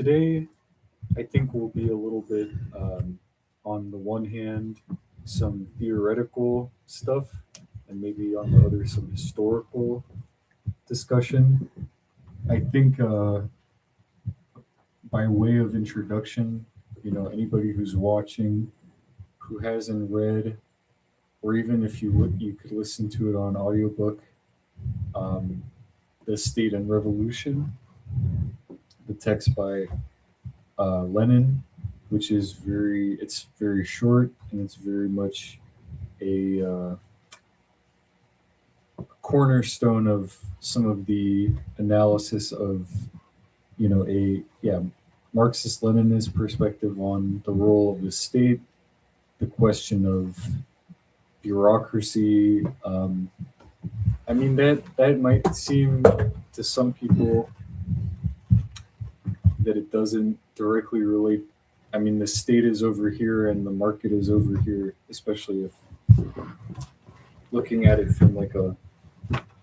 Today, I think will be a little bit, on the one hand, some theoretical stuff, and maybe on the other, some historical discussion. I think, by way of introduction, anybody who's watching who hasn't read, or even if you could listen to it on audiobook, um, The State and Revolution, the text by Lenin, which is it's very short and it's very much a cornerstone of some of the analysis of, a Marxist Leninist perspective on the role of the state, the question of bureaucracy. I mean that might seem to some people that it doesn't directly relate. I mean, the state is over here and the market is over here, especially if looking at it from like a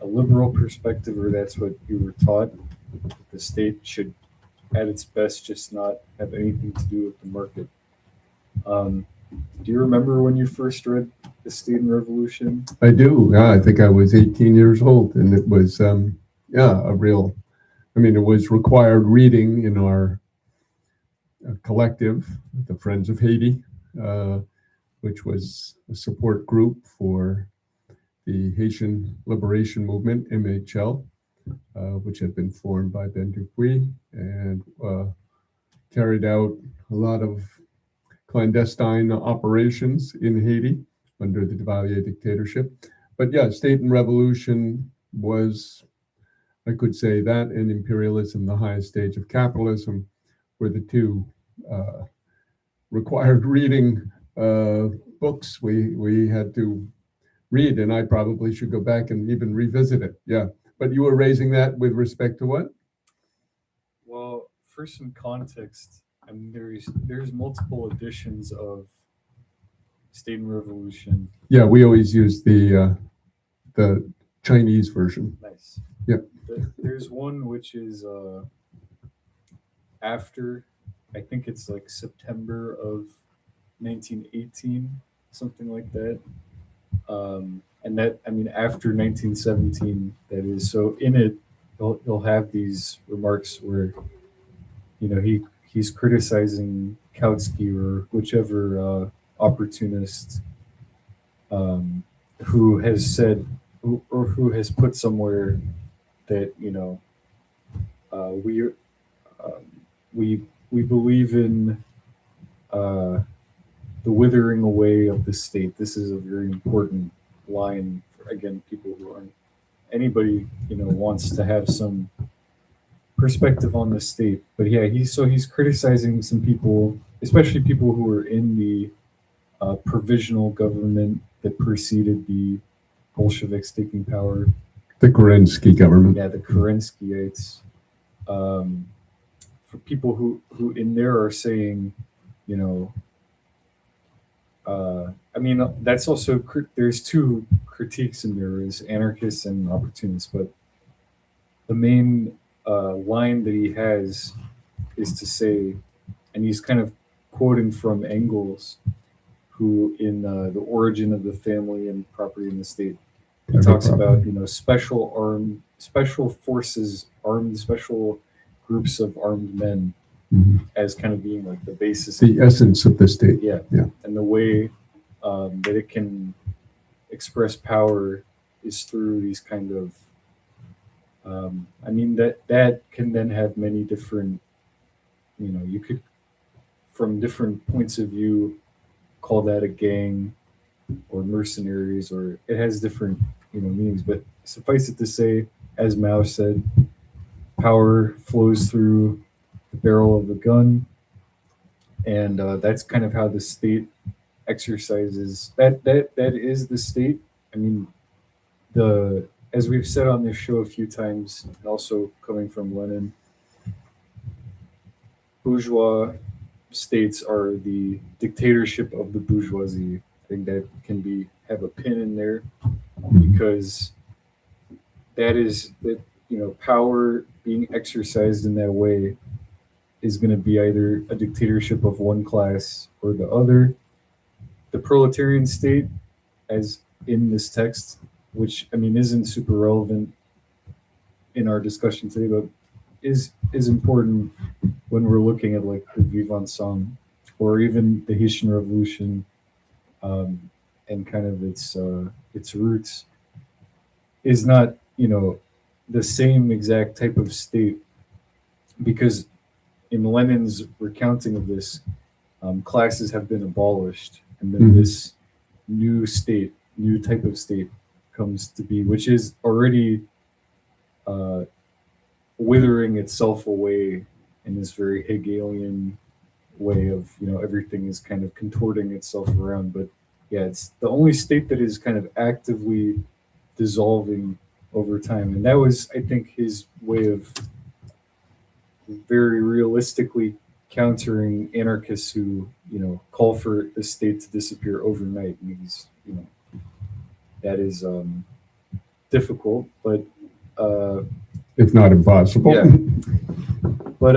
liberal perspective, or that's what you were taught. The state should, at its best, just not have anything to do with the market. Do you remember when you first read The State and Revolution? I do. Yeah, I think I was 18 years old, and it was, a real. I mean, it was required reading in our collective, the Friends of Haiti, which was a support group for the Haitian Liberation Movement, MHL, which had been formed by Ben Dupuy and carried out a lot of clandestine operations in Haiti under the Duvalier dictatorship. But yeah, State and Revolution was, I could say that, and Imperialism, the highest stage of capitalism, were the two required reading books we had to read, and I probably should go back and even revisit it. Yeah, but you were raising that with respect to what? Well, for some context, I mean, there's multiple editions of State and Revolution. Yeah, we always use the Chinese version. Nice. Yep. There's one which is after, I think it's like September of 1918, something like that. And that, I mean, after 1917, that is. So in it, he'll have these remarks where, he's criticizing Kautsky or whichever opportunist, who has said, or who has put somewhere that, we we believe in the withering away of the state. This is a very important line for, again, people who aren't, anybody wants to have some perspective on the state. But yeah, he's criticizing some people, especially people who were in the provisional government that preceded the Bolsheviks taking power. The Kerensky government. Yeah, the Kerenskyites. For people who in there are saying, I mean, that's also, there's two critiques in there, is anarchists and opportunists, but the main line that he has is to say, and he's kind of quoting from Engels, who in The Origin of the Family and Property in the State, he talks about, special forces, special groups of armed men, as kind of being like the basis, the essence of the state. Yeah. And the way that it can express power is through these kind of, I mean, that can then have many different, you could, from different points of view, call that a gang or mercenaries, or it has different, meanings. But suffice it to say, as Mao said, power flows through the barrel of the gun, and that's kind of how the state exercises that. That is the state. I mean, as we've said on this show a few times, and also coming from Lenin, bourgeois states are the dictatorship of the bourgeoisie. I think that can have a pin in there, because that is that, power being exercised in that way is going to be either a dictatorship of one class or the other. The proletarian state, as in this text, which I mean isn't super relevant in our discussion today, but is important when we're looking at like the Vivant Song or even the Haitian Revolution, and kind of its roots, is not, you know, the same exact type of state, because in Lenin's recounting of this, classes have been abolished, and then this new state, new type of state comes to be, which is already withering itself away in this very Hegelian way of, you know, everything is kind of contorting itself around. But yeah, it's the only state that is kind of actively dissolving over time. And that was, I think, his way of very realistically countering anarchists who, you know, call for the state to disappear overnight. And he's, you know, that is difficult, but if not impossible. yeah. But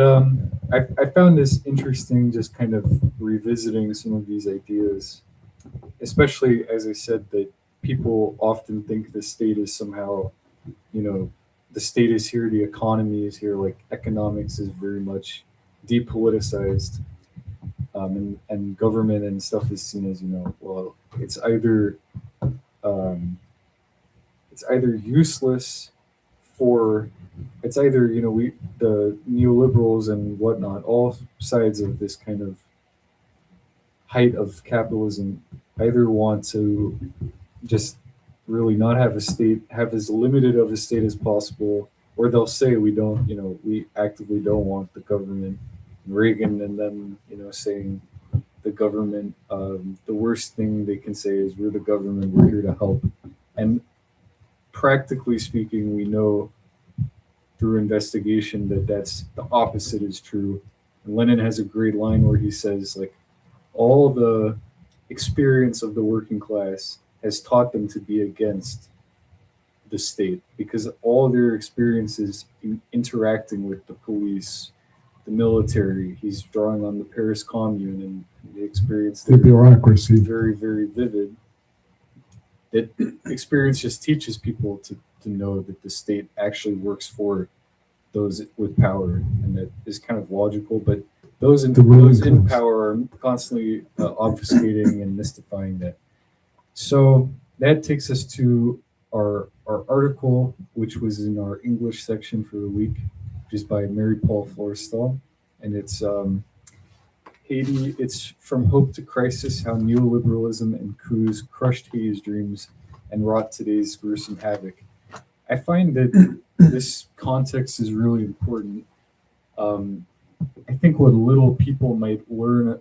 I found this interesting, just kind of revisiting some of these ideas, especially as I said, that people often think the state is somehow, you know, the state is here, the economy is here, like economics is very much depoliticized, and government and stuff is seen as, you know, well, um, it's either useless for, it's either, you know, we, the neoliberals and whatnot, all sides of this kind of height of capitalism, either want to just really not have a state, have as limited of a state as possible, or they'll say we don't, you know, we actively don't want the government. Reagan and them, you know, saying the government, the worst thing they can say is we're the government, we're here to help. And practically speaking, we know through investigation that that's the opposite is true. And Lenin has a great line where he says, like, all the experience of the working class has taught them to be against the state, because all their experiences in interacting with the police, the military, he's drawing on the Paris Commune and the experience, the bureaucracy, very, very vivid. That experience just teaches people to know that the state actually works for those with power, and that is kind of logical. But those in power are constantly obfuscating and mystifying that. So that takes us to our article, which was in our English section for the week, which is by Marie-Paule Florestal, and it's Haiti. It's From Hope to Crisis: How Neoliberalism and Coups Crushed Haiti's Dreams and Wrought Today's Gruesome Havoc. I find that this context is really important. I think what little people might learn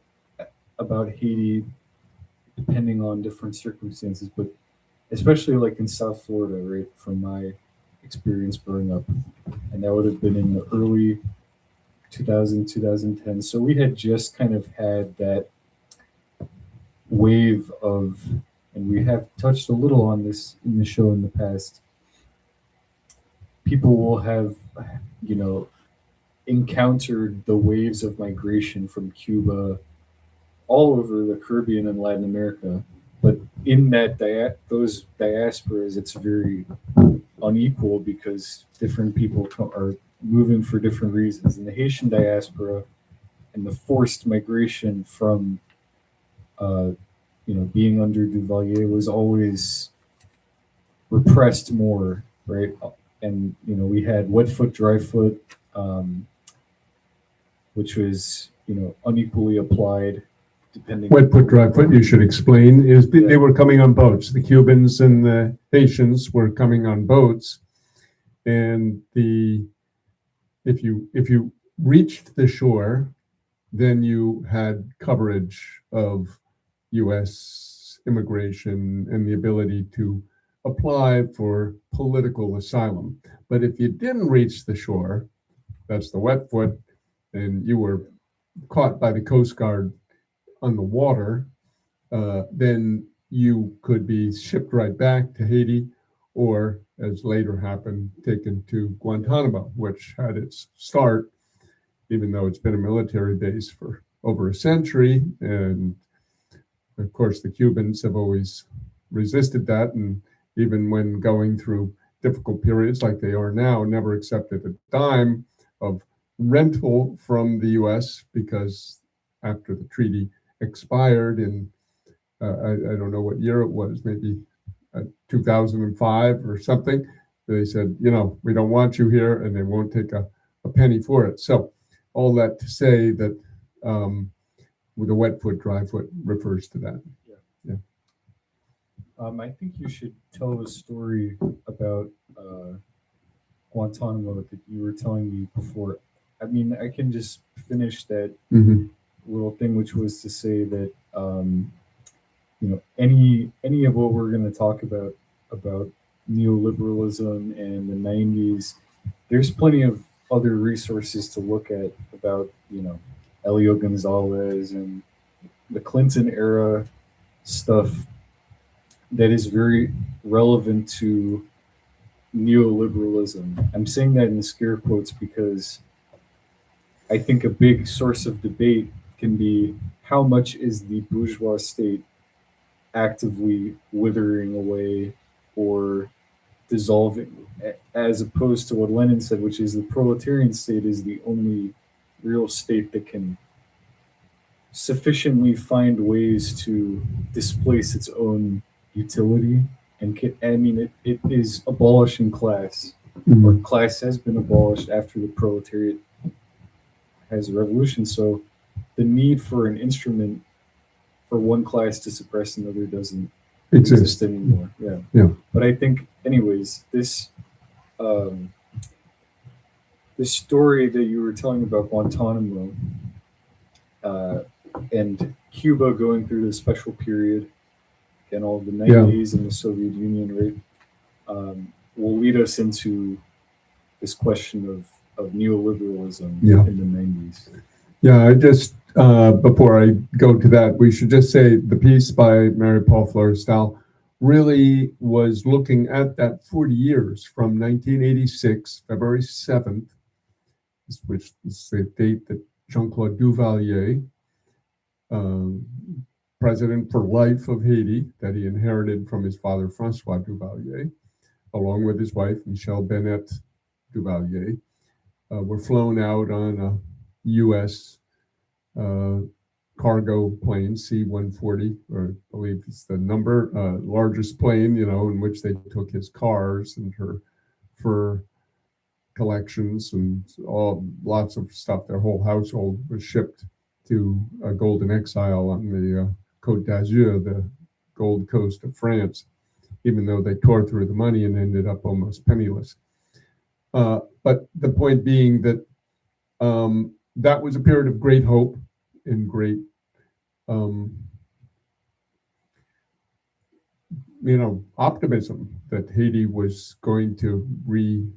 about Haiti, depending on different circumstances, but especially like in South Florida, right, from my experience growing up, and that would have been in the early 2010. So we had just kind of had that wave of, and we have touched a little on this in the show in the past, people will have, you know, encountered the waves of migration from Cuba all over the Caribbean and Latin America. But in that those diasporas, it's very unequal because different people are moving for different reasons. And the Haitian diaspora and the forced migration from, you know, being under Duvalier was always repressed more, right? And, you know, we had wet foot, dry foot, which was, you know, unequally applied. Wet foot, dry foot, you should explain, is they were coming on boats. The Cubans and the Haitians were coming on boats, and if you reached the shore, then you had coverage of U.S. immigration and the ability to apply for political asylum. But if you didn't reach the shore, that's the wet foot, and you were caught by the Coast Guard on the water, then you could be shipped right back to Haiti, or, as later happened, taken to Guantanamo, which had its start even though it's been a military base for over a century. And of course, the Cubans have always resisted that. And even when going through difficult periods like they are now, never accepted a dime of rental from the US, because after the treaty expired in, I don't know what year it was, maybe 2005 or something, they said, we don't want you here, and they won't take a penny for it. So all that to say that with a wet foot, dry foot refers to that. Yeah. I think you should tell a story about Guantanamo that you were telling me before. I mean, I can just finish that little thing, which was to say that any of what we're going to talk about neoliberalism and the 90s, there's plenty of other resources to look at about Elio Gonzalez and the Clinton era stuff that is very relevant to neoliberalism. I'm saying that in scare quotes because I think a big source of debate can be how much is the bourgeois state actively withering away or dissolving, as opposed to what Lenin said, which is the proletarian state is the only real state that can sufficiently find ways to displace its own utility. And it is abolishing class, or class has been abolished after the proletariat has a revolution. So the need for an instrument for one class to suppress another doesn't exist anymore. Yeah. But I think, anyways, this story that you were telling about Guantanamo and Cuba going through the special period and all the 90s and the Soviet Union, right, will lead us into this question of neoliberalism in the 90s. Yeah, I just, before I go to that, we should just say the piece by Marie-Paule Florestal really was looking at that 40 years from 1986, February 7th, which is the date that Jean-Claude Duvalier, president for life of Haiti, that he inherited from his father, Francois Duvalier, along with his wife, Michelle Bennett Duvalier, were flown out on a U.S. Cargo plane, C-140, or I believe it's the number, largest plane, in which they took his cars and her fur collections and lots of stuff. Their whole household was shipped to a golden exile on the Côte d'Azur, the Gold Coast of France, even though they tore through the money and ended up almost penniless. But the point being that that was a period of great hope and great, optimism that Haiti was going to rebuild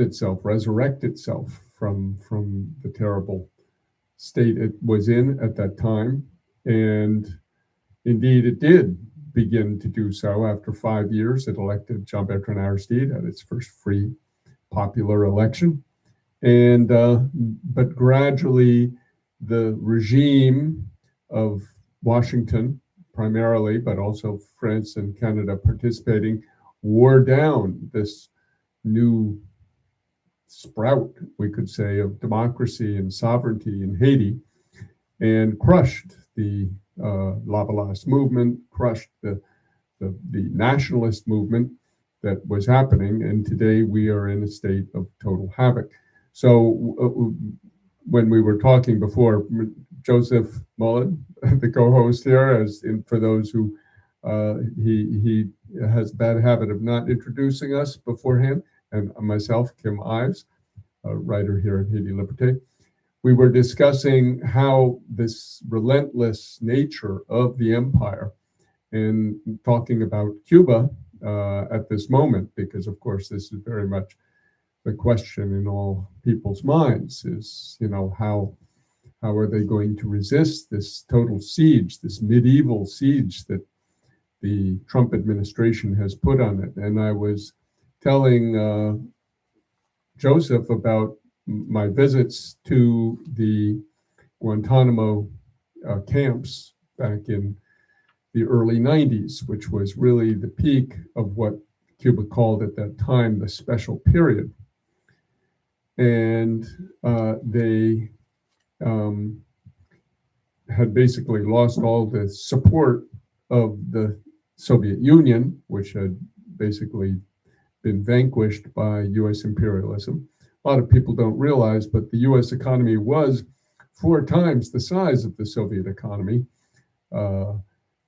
itself, resurrect itself from the terrible state it was in at that time. And indeed, it did begin to do so. After 5 years, it elected Jean-Bertrand Aristide at its first free popular election. And but gradually, the regime of Washington, primarily, but also France and Canada participating, wore down this new sprout, we could say, of democracy and sovereignty in Haiti, and crushed the Lavalas movement, crushed the nationalist movement that was happening. And today we are in a state of total havoc. So when we were talking before, Joseph Mullen, the co-host here, for those who he has a bad habit of not introducing us beforehand, and myself, Kim Ives, a writer here at Haiti Liberté, we were discussing how this relentless nature of the empire, and talking about Cuba at this moment, because of course this is very much the question in all people's minds is, how are they going to resist this total siege, this medieval siege that the Trump administration has put on it? And I was telling Joseph about my visits to the Guantanamo camps back in the early 90s, which was really the peak of what Cuba called at that time the special period. And they had basically lost all the support of the Soviet Union, which had basically been vanquished by US imperialism. A lot of people don't realize, but the US economy was 4 times the size of the Soviet economy.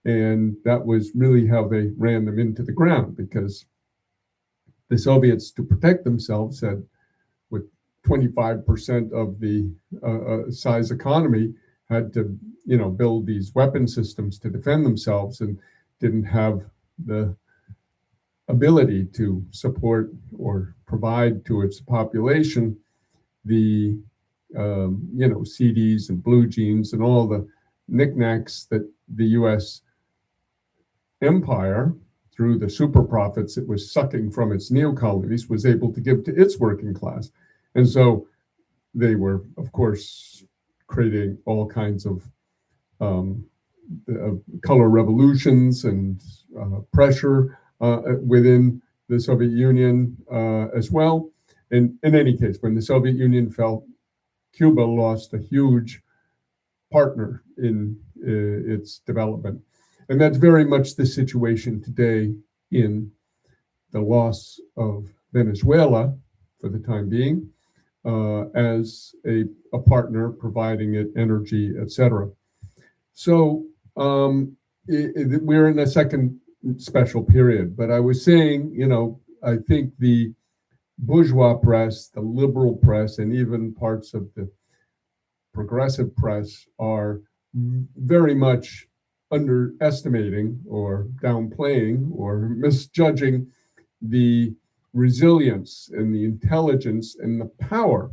And that was really how they ran them into the ground, because the Soviets, to protect themselves, had, with 25% of the size economy, had to, build these weapon systems to defend themselves, and didn't have the ability to support or provide to its population the, CDs and blue jeans and all the knickknacks that the U.S. empire, through the super profits it was sucking from its neo-colonies, was able to give to its working class. And so they were, of course, creating all kinds of color revolutions and pressure within the Soviet Union as well. And in any case, when the Soviet Union fell, Cuba lost a huge partner in its development. And that's very much the situation today in the loss of Venezuela, for the time being, as a partner providing it energy, etc. So we're in a second special period. But I was saying, I think the bourgeois press, the liberal press, and even parts of the progressive press are very much underestimating or downplaying or misjudging the resilience and the intelligence and the power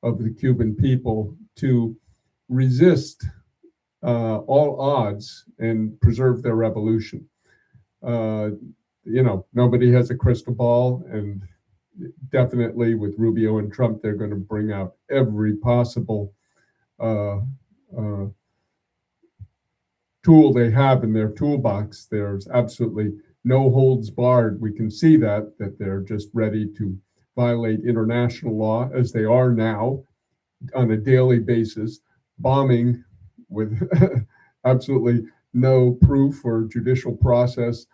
of the Cuban people to resist all odds and preserve their revolution. Nobody has a crystal ball, and definitely with Rubio and Trump, they're going to bring out every possible tool they have in their toolbox. There's absolutely no holds barred. We can see that they're just ready to violate international law, as they are now on a daily basis, bombing with absolutely no proof or judicial process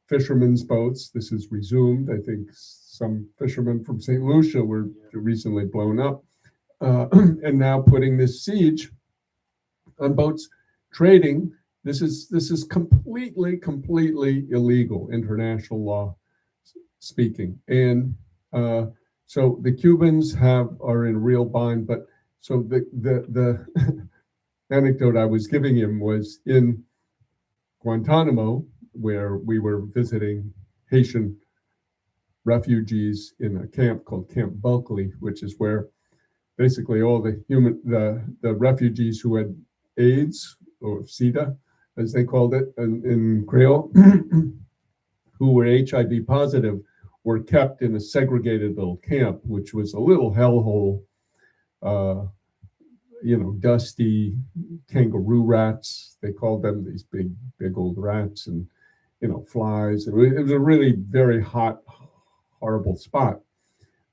fishermen's boats. This is resumed. I think some fishermen from St. Lucia were recently blown up, and now putting this siege on boats trading. This is completely illegal, international law speaking. And so the Cubans are in a real bind. But so the anecdote I was giving him was in Guantanamo, where we were visiting Haitian refugees in a camp called Camp Bulkley, which is where basically all the refugees who had AIDS, or SIDA, as they called it in Creole, who were HIV positive, were kept in a segregated little camp, which was a little hellhole, dusty kangaroo rats. They called them, these big old rats, and, flies. It was a really very hot, horrible spot.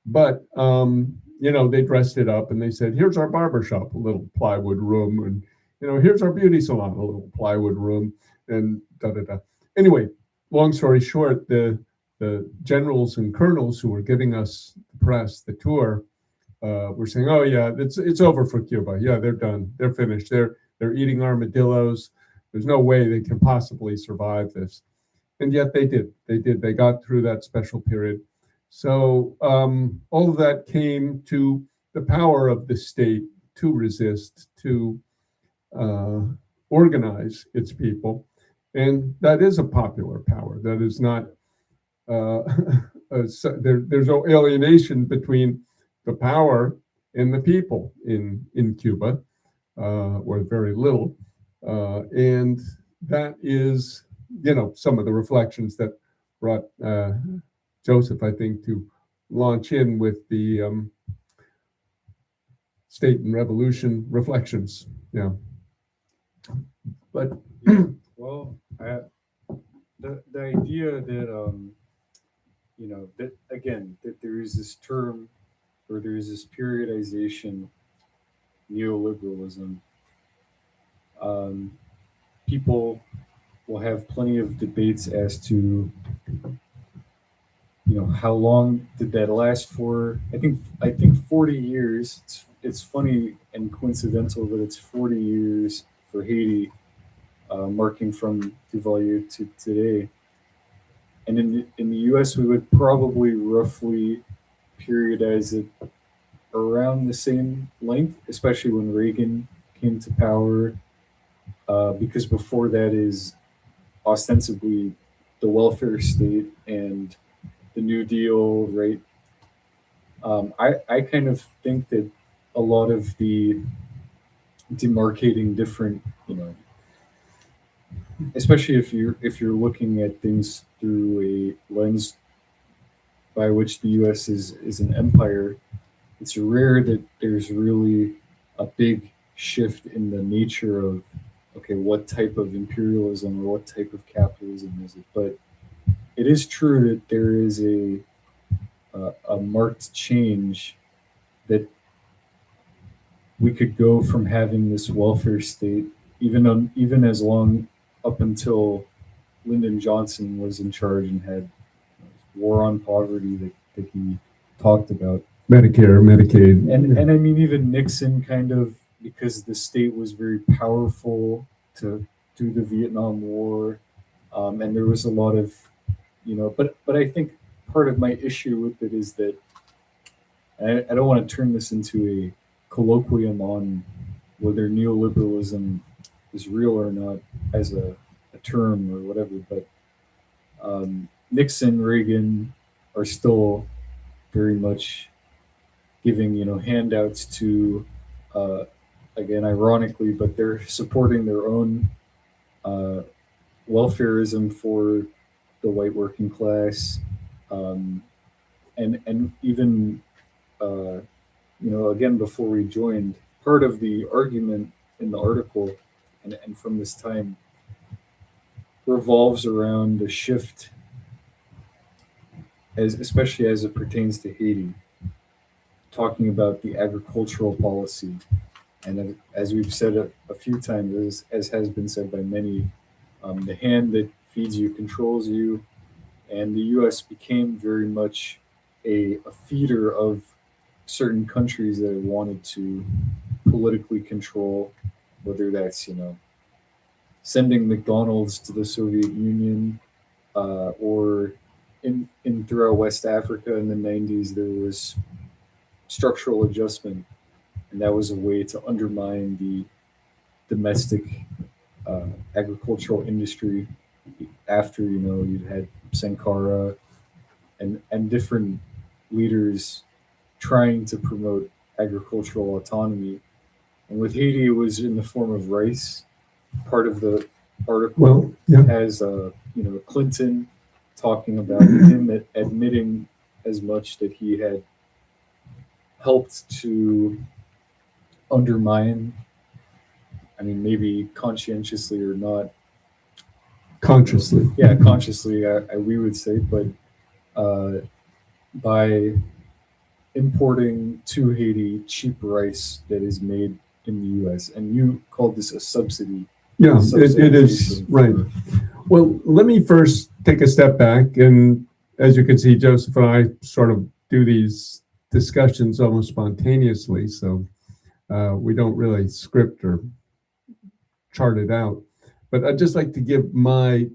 But, they dressed it up and they said, here's our barbershop, a little plywood room, and, here's our beauty salon, a little plywood room, and da-da-da. Anyway, long story short, the generals and colonels who were giving us the press, the tour, were saying, oh yeah, it's over for Cuba. Yeah, they're done. They're finished. They're eating armadillos. There's no way they can possibly survive this. And yet they did. They got through that special period. So all of that came to the power of the state to resist, to organize its people. And that is a popular power. That is not, there's no alienation between the power and the people in Cuba, or very little. And that is, some of the reflections that brought Joseph, I think, to launch in with the State and Revolution Reflections. Yeah. But Yeah. Well, the idea that that again that there is this term or there is this periodization neoliberalism. Um, People will have plenty of debates as to how long did that last for. I think 40 years. It's funny and coincidental that it's 40 years for Haiti, marking from Duvalier to today. And in the U.S., we would probably roughly periodize it around the same length, especially when Reagan came to power, because before that is ostensibly the welfare state and the New Deal, right? I kind of think that a lot of the demarcating different, especially if you're looking at things through a lens by which the U.S. is an empire, it's rare that there's really a big shift in the nature of okay, what type of imperialism or what type of capitalism is it? But it is true that there is a marked change that we could go from having this welfare state, even as long up until Lyndon Johnson was in charge and had war on poverty that he talked about. Medicare, Medicaid. And I mean, even Nixon kind of, because the state was very powerful to do the Vietnam War, and there was a lot of, but I think part of my issue with it is that I don't want to turn this into a colloquium on whether neoliberalism is real or not as a term or whatever, but Nixon, Reagan are still very much giving handouts to again ironically, but they're supporting their own welfareism for the white working class, and even again before we joined, part of the argument in the article and from this time revolves around the shift especially as it pertains to Haiti, talking about the agricultural policy. And as we've said a few times, as has been said by many, the hand that feeds you controls you. And the U.S. became very much a feeder of certain countries that it wanted to politically control, whether that's, sending McDonald's to the Soviet Union, or in throughout West Africa in the 90s, there was structural adjustment, and that was a way to undermine the domestic agricultural industry after you'd had Sankara and different leaders trying to promote agricultural autonomy. And with Haiti, it was in the form of rice. Part of the article has Clinton talking about him admitting as much that he had helped to undermine, I mean, maybe conscientiously or not. Consciously. Yeah, consciously, we would say, but by importing to Haiti cheap rice that is made in the U.S. And you called this a subsidy. Yeah, it is, right. Well, let me first take a step back. And as you can see, Joseph and I sort of do these discussions almost spontaneously. So we don't really script or chart it out. But I'd just like to give my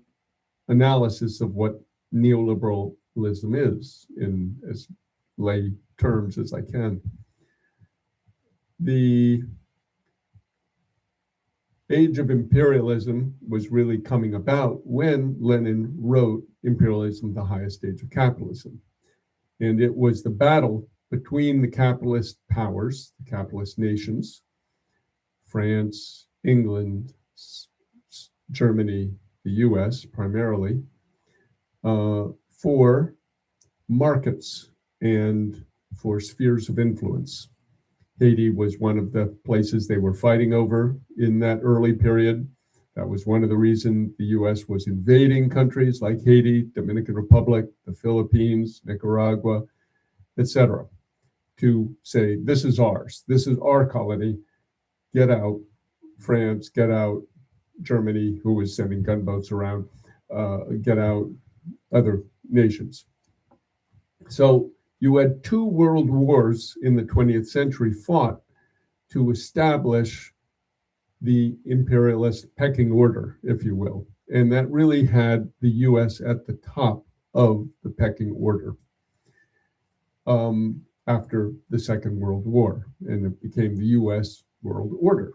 analysis of what neoliberalism is in as lay terms as I can. The age of imperialism was really coming about when Lenin wrote Imperialism, the Highest Stage of Capitalism. And it was the battle between the capitalist powers, the capitalist nations, France, England, Germany, the US primarily, for markets and for spheres of influence. Haiti was one of the places they were fighting over in that early period. That was one of the reasons the US was invading countries like Haiti, Dominican Republic, the Philippines, Nicaragua, etc., to say, this is ours, this is our colony, get out. France, get out. Germany, who was sending gunboats around, get out. Other nations. So you had two world wars in the 20th century fought to establish the imperialist pecking order, if you will. And that really had the US at the top of the pecking order after the Second World War. And it became the US world order.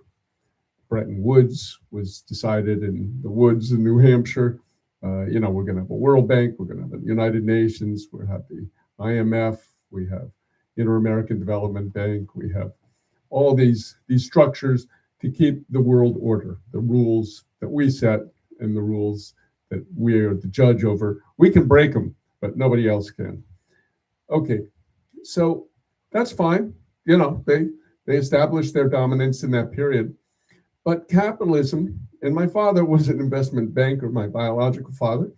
Bretton Woods was decided in the woods in New Hampshire. We're going to have a World Bank, we're going to have the United Nations, we'll have the IMF, we have Inter-American Development Bank, we have all these structures to keep the world order, the rules that we set and the rules that we are the judge over. We can break them, but nobody else can. Okay, so that's fine. They established their dominance in that period. But capitalism, and my father was an investment banker, my biological father,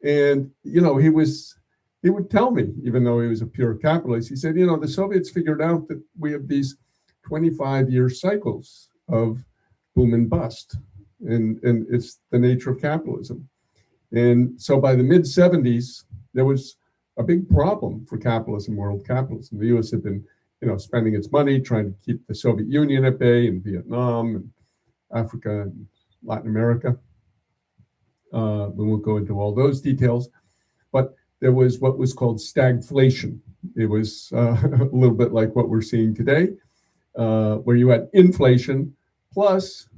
and he would tell me, even though he was a pure capitalist, he said, the Soviets figured out that we have these 25-year cycles of boom and bust, and it's the nature of capitalism. And so by the mid-70s, there was a big problem for capitalism, world capitalism. The U.S. had been, spending its money trying to keep the Soviet Union at bay in Vietnam and Africa and Latin America. We won't go into all those details, but there was what was called stagflation. It was a little bit like what we're seeing today, where you had inflation plus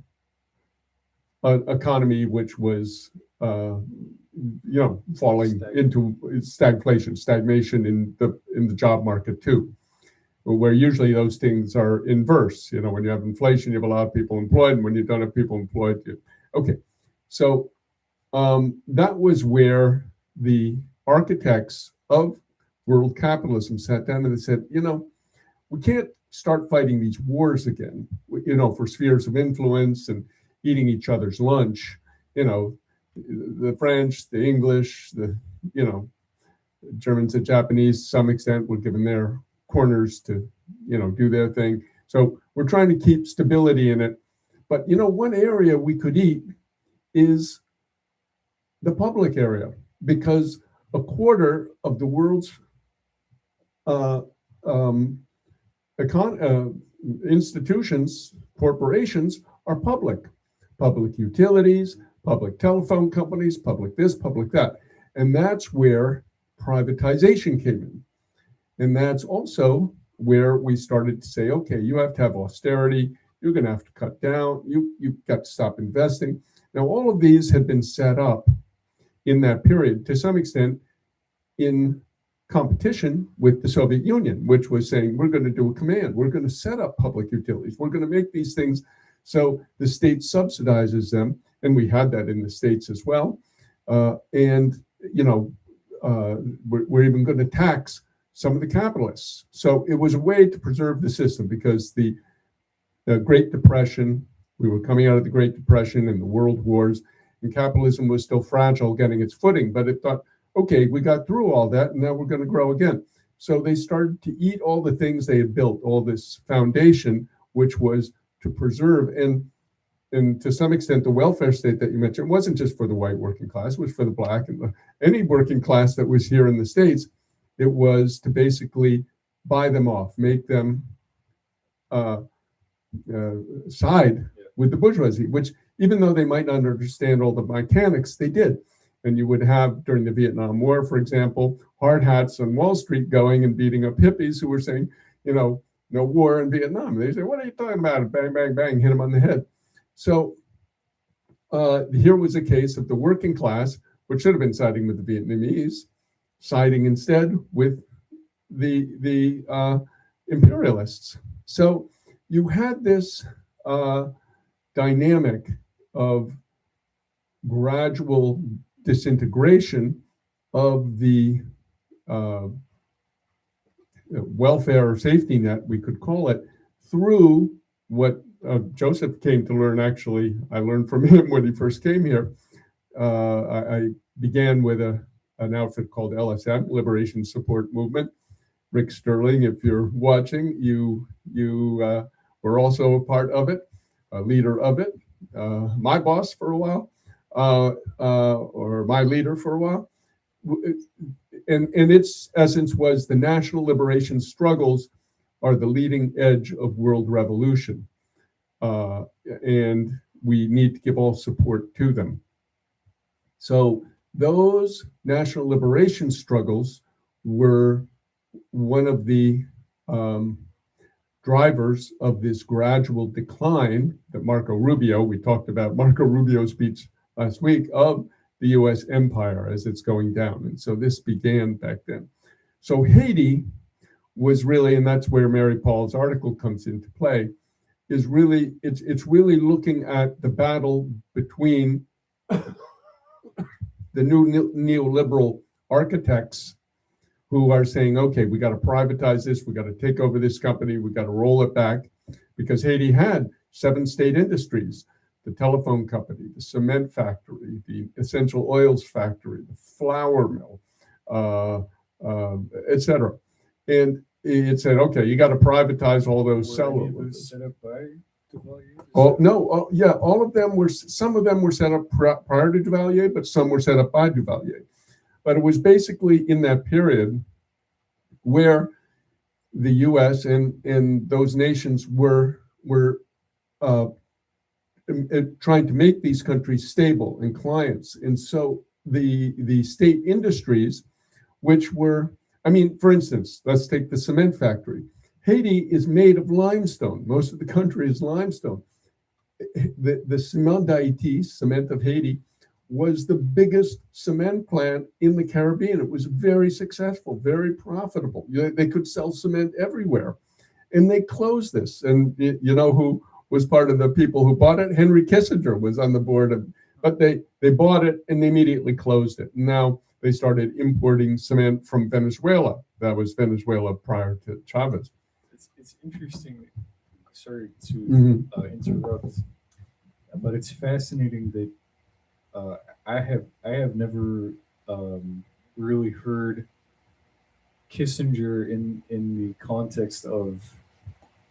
an economy which was, falling into stagnation in the job market too, where usually those things are inverse. When you have inflation, you have a lot of people employed, and when you don't have people employed, so that was where the architects of world capitalism sat down and they said, we can't start fighting these wars again, for spheres of influence and eating each other's lunch. The French, the English, the Germans and Japanese, to some extent, were given their corners to, do their thing. So we're trying to keep stability in it. But, one area we could eat is the public area, because a quarter of the world's institutions, corporations are public utilities, public telephone companies, public this, public that. And that's where privatization came in. And that's also where we started to say, okay, you have to have austerity, you're going to have to cut down, you've got to stop investing. Now, all of these had been set up in that period, to some extent, in competition with the Soviet Union, which was saying, we're going to do a command, we're going to set up public utilities, we're going to make these things so the state subsidizes them. And we had that in the States as well. We're even going to tax some of the capitalists. So it was a way to preserve the system, because the Great Depression, we were coming out of the Great Depression and the world wars, and capitalism was still fragile, getting its footing. But it thought, okay, we got through all that, and now we're going to grow again. So they started to eat all the things they had built, all this foundation, which was to preserve. And to some extent, the welfare state that you mentioned wasn't just for the white working class, it was for the black and any working class that was here in the States. It was to basically buy them off, make them side with the bourgeoisie, which, even though they might not understand all the mechanics, they did. And you would have, during the Vietnam War, for example, hard hats on Wall Street going and beating up hippies who were saying, no war in Vietnam. And they say, what are you talking about? Bang, bang, bang, hit them on the head. So here was a case of the working class, which should have been siding with the Vietnamese, siding instead with the imperialists. So you had this dynamic of gradual disintegration of the welfare or safety net, we could call it, through what Joseph came to learn. Actually, I learned from him when he first came here. I began with an outfit called LSM, Liberation Support Movement. Rick Sterling, if you're watching, you were also a part of it, a leader of it, my boss for a while, or my leader for a while. And its essence was the national liberation struggles are the leading edge of world revolution. And we need to give all support to them. So those national liberation struggles were one of the drivers of this gradual decline that Marco Rubio, we talked about Marco Rubio's speech last week, of the US empire as it's going down. And so this began back then. So Haiti was really, and that's where Marie-Paule's article comes into play, is really, it's really looking at the battle between the new neoliberal architects who are saying, okay, we got to privatize this, we got to take over this company, we got to roll it back, because Haiti had 7 state industries: the telephone company, the cement factory, the essential oils factory, the flour mill, etc. And it said, okay, you got to privatize all those sellers. Set up by Duvalier? Oh no, yeah, all of them were. Some of them were set up prior to Duvalier, but some were set up by Duvalier. But it was basically in that period where the U.S. and those nations were trying to make these countries stable and clients. And so the state industries, which were, I mean, for instance, let's take the cement factory. Haiti is made of limestone. Most of the country is limestone. The Ciment d'Haïti, cement of Haiti, was the biggest cement plant in the Caribbean. It was very successful, very profitable. They could sell cement everywhere. And they closed this. And you know who was part of the people who bought it? Henry Kissinger was on the board of, but they bought it and they immediately closed it. Now they started importing cement from Venezuela. That was Venezuela prior to Chavez. It's interesting. Sorry to interrupt, but it's fascinating that I have never really heard Kissinger in the context of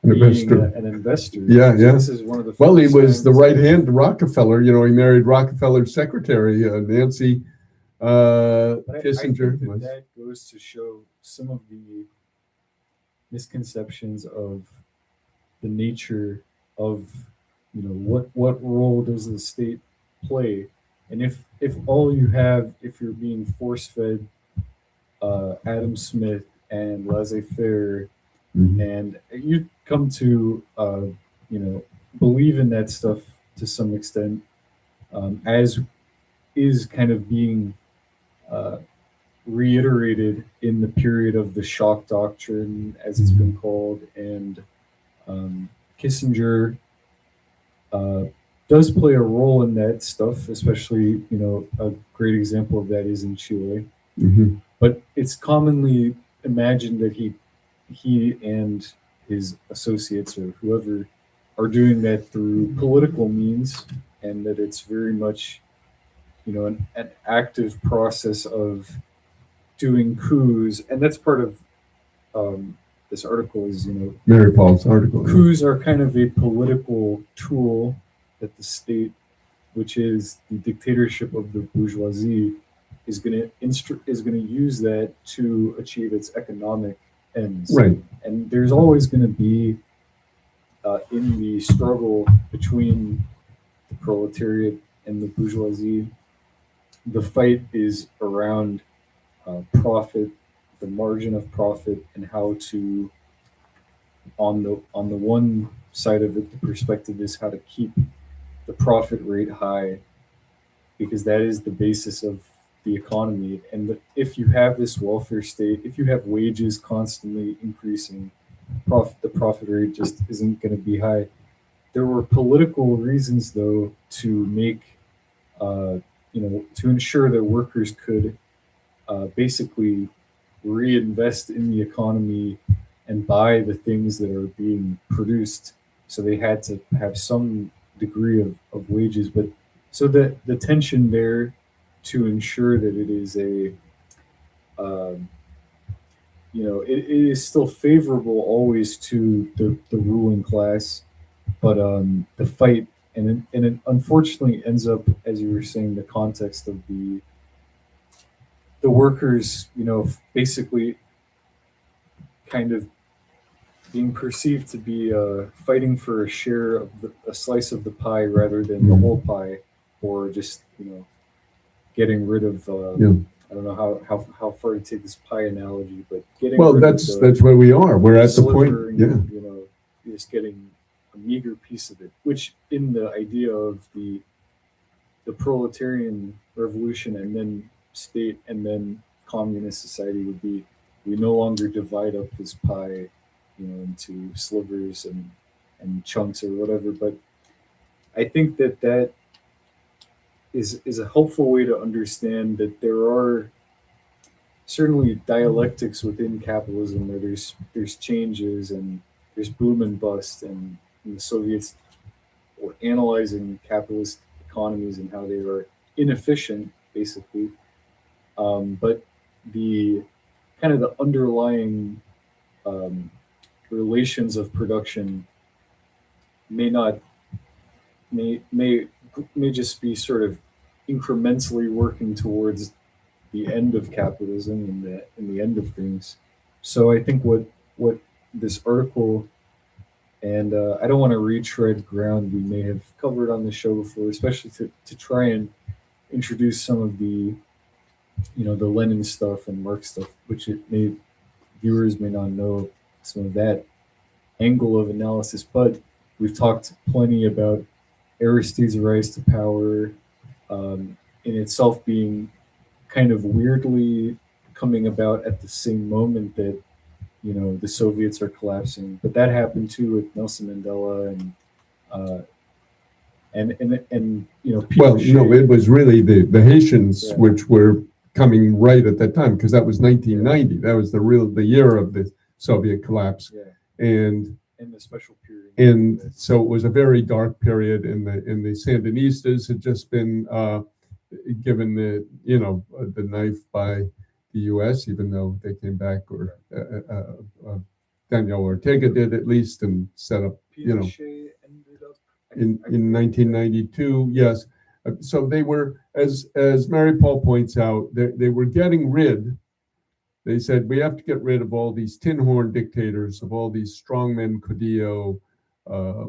being an investor. Yeah, so yeah. This is one of the. Well, he was the right hand to Rockefeller. You know, he married Rockefeller's secretary, Nancy Kissinger. I think that goes to show some of the misconceptions of the nature of, you know, what role does the state play, and if all you have, if you're being force fed Adam Smith and laissez-faire, and you come to you know, believe in that stuff to some extent, as is kind of being reiterated in the period of the shock doctrine, as it's been called, and Kissinger does play a role in that stuff, especially, you know, a great example of that is in Chile. But it's commonly imagined that he and his associates or whoever are doing that through political means, and that it's very much, you know, an active process of doing coups. And that's part of this article is, you know, Marie-Paule's article. Coups are kind of a political tool that the state, which is the dictatorship of the bourgeoisie, is going to use that to achieve its economic ends. Right. And there's always going to be in the struggle between the proletariat and the bourgeoisie, the fight is around profit, the margin of profit, and how to, on the one side of it, the perspective is how to keep the profit rate high, because that is the basis of the economy. And if you have this welfare state, if you have wages constantly increasing, the profit rate just isn't going to be high. There were political reasons, though, to make, you know, to ensure that workers could basically reinvest in the economy and buy the things that are being produced. So they had to have some degree of wages. But so the tension there to ensure that it is a um, it is still favorable always to the ruling class, but the fight and it unfortunately ends up, as you were saying, the context of the workers, basically kind of being perceived to be fighting for a share of a slice of the pie rather than the whole pie, or just getting rid of. Yeah. I don't know how far to take this pie analogy, but getting Well, rid that's of the that's where we are. We're at the point. sliver and, Yeah. you're just getting a meager piece of it, which in the idea of the proletarian revolution and then state and then communist society would be, we no longer divide up this pie, into slivers and chunks or whatever. But I think that is a helpful way to understand that there are certainly dialectics within capitalism where there's changes and there's boom and bust, and the Soviets were analyzing capitalist economies and how they are inefficient, basically. But the kind of the underlying um, relations of production may not may may may just be sort of incrementally working towards the end of capitalism and the end of things. So I think what this article, and I don't want to retread ground we may have covered on the show before, especially to try and introduce some of the Lenin stuff and Marx stuff, which viewers may not know some of that angle of analysis. But we've talked plenty about Aristide's rise to power, in itself being kind of weirdly coming about at the same moment that the Soviets are collapsing. But that happened too with Nelson Mandela uh, and Well, Pinochet. no, it was really the Haitians Yeah. which were coming right at that time, because that was 1990. That was the year of the Soviet collapse, Yeah, and and the special period. and so it was a very dark period. And the Sandinistas had just been given the knife by the U.S., even though they came back, or Daniel Ortega did at least, and set up Pinochet ended up in 1992. Yes. So they were, as Marie-Paule points out, they were getting rid. They said, we have to get rid of all these tin horn dictators, of all these strongmen, Codillo,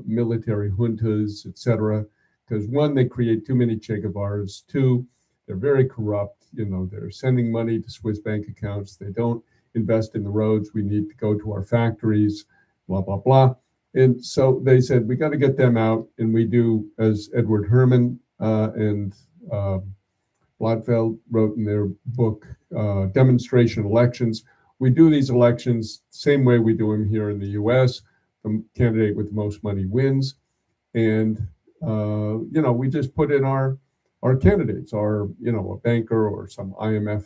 military juntas, etc. Because one, they create too many Che Guevaras. Two, they're very corrupt. They're sending money to Swiss bank accounts. They don't invest in the roads we need to go to our factories, blah, blah, blah. And so they said, we got to get them out. And we do, as Edward Herman and Blodfeld wrote in their book, Demonstration Elections, we do these elections the same way we do them here in the US. The candidate with the most money wins. And, we just put in our candidates, a banker or some IMF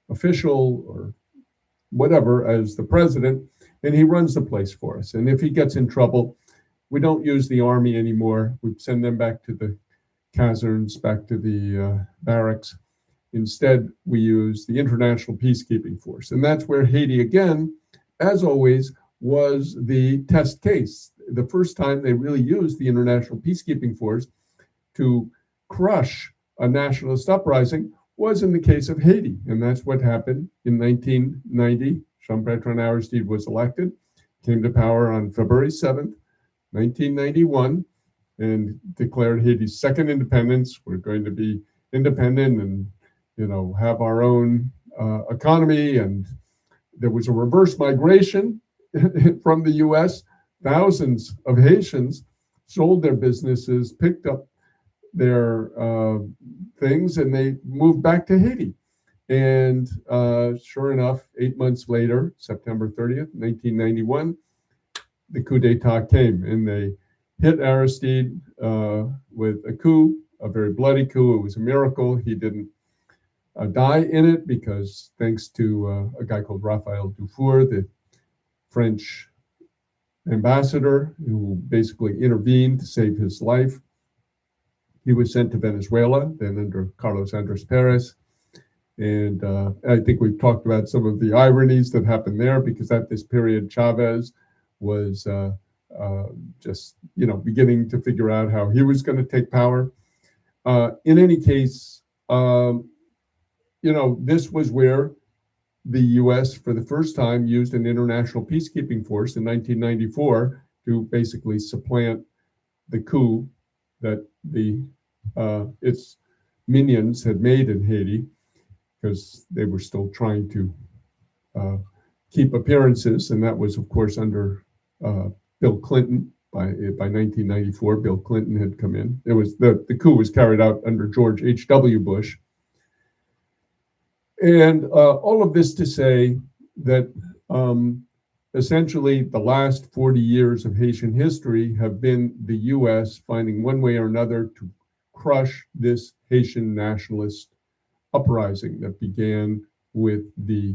official or whatever as the president, and he runs the place for us. And if he gets in trouble, we don't use the army anymore. We send them back to the caserns, back to the barracks. Instead, we use the international peacekeeping force. And that's where Haiti, again, as always, was the test case. The first time they really used the international peacekeeping force to crush a nationalist uprising was in the case of Haiti. And that's what happened in 1990. Jean-Bertrand Aristide was elected, came to power on February 7th, 1991, and declared Haiti's second independence. We're going to be independent and, have our own economy. And there was a reverse migration from the US. Thousands of Haitians sold their businesses, picked up their things, and they moved back to Haiti. And sure enough, 8 months later, September 30th, 1991, the coup d'etat came, and they hit Aristide with a coup, a very bloody coup. It was a miracle he didn't die in it, because thanks to a guy called Raphael Dufour, the French ambassador who basically intervened to save his life. He was sent to Venezuela, then under Carlos Andres Perez. And I think we've talked about some of the ironies that happened there, because at this period, Chavez was just, beginning to figure out how he was going to take power. In any case, this was where the U.S. for the first time used an international peacekeeping force in 1994 to basically supplant the coup that its minions had made in Haiti, because they were still trying to keep appearances, and that was, of course, under Bill Clinton. By 1994, Bill Clinton had come in. It was the coup was carried out under George H.W. Bush. And all of this to say that essentially the last 40 years of Haitian history have been the U.S. finding one way or another to crush this Haitian nationalist uprising that began with the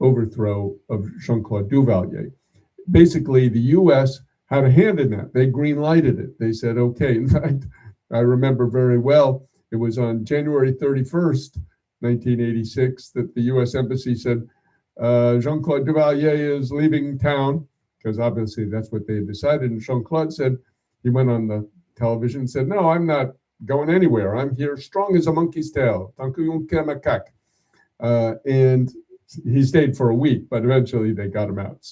overthrow of Jean-Claude Duvalier. Basically, the U.S. had a hand in that. They green-lighted it. They said, okay. In fact, I remember very well, it was on January 31st, 1986, that the U.S. Embassy said, Jean-Claude Duvalier is leaving town, because obviously that's what they had decided. And Jean-Claude said, he went on the television and said, no, I'm not going anywhere. I'm here strong as a monkey's tail. And he stayed for a week, but eventually they got him out.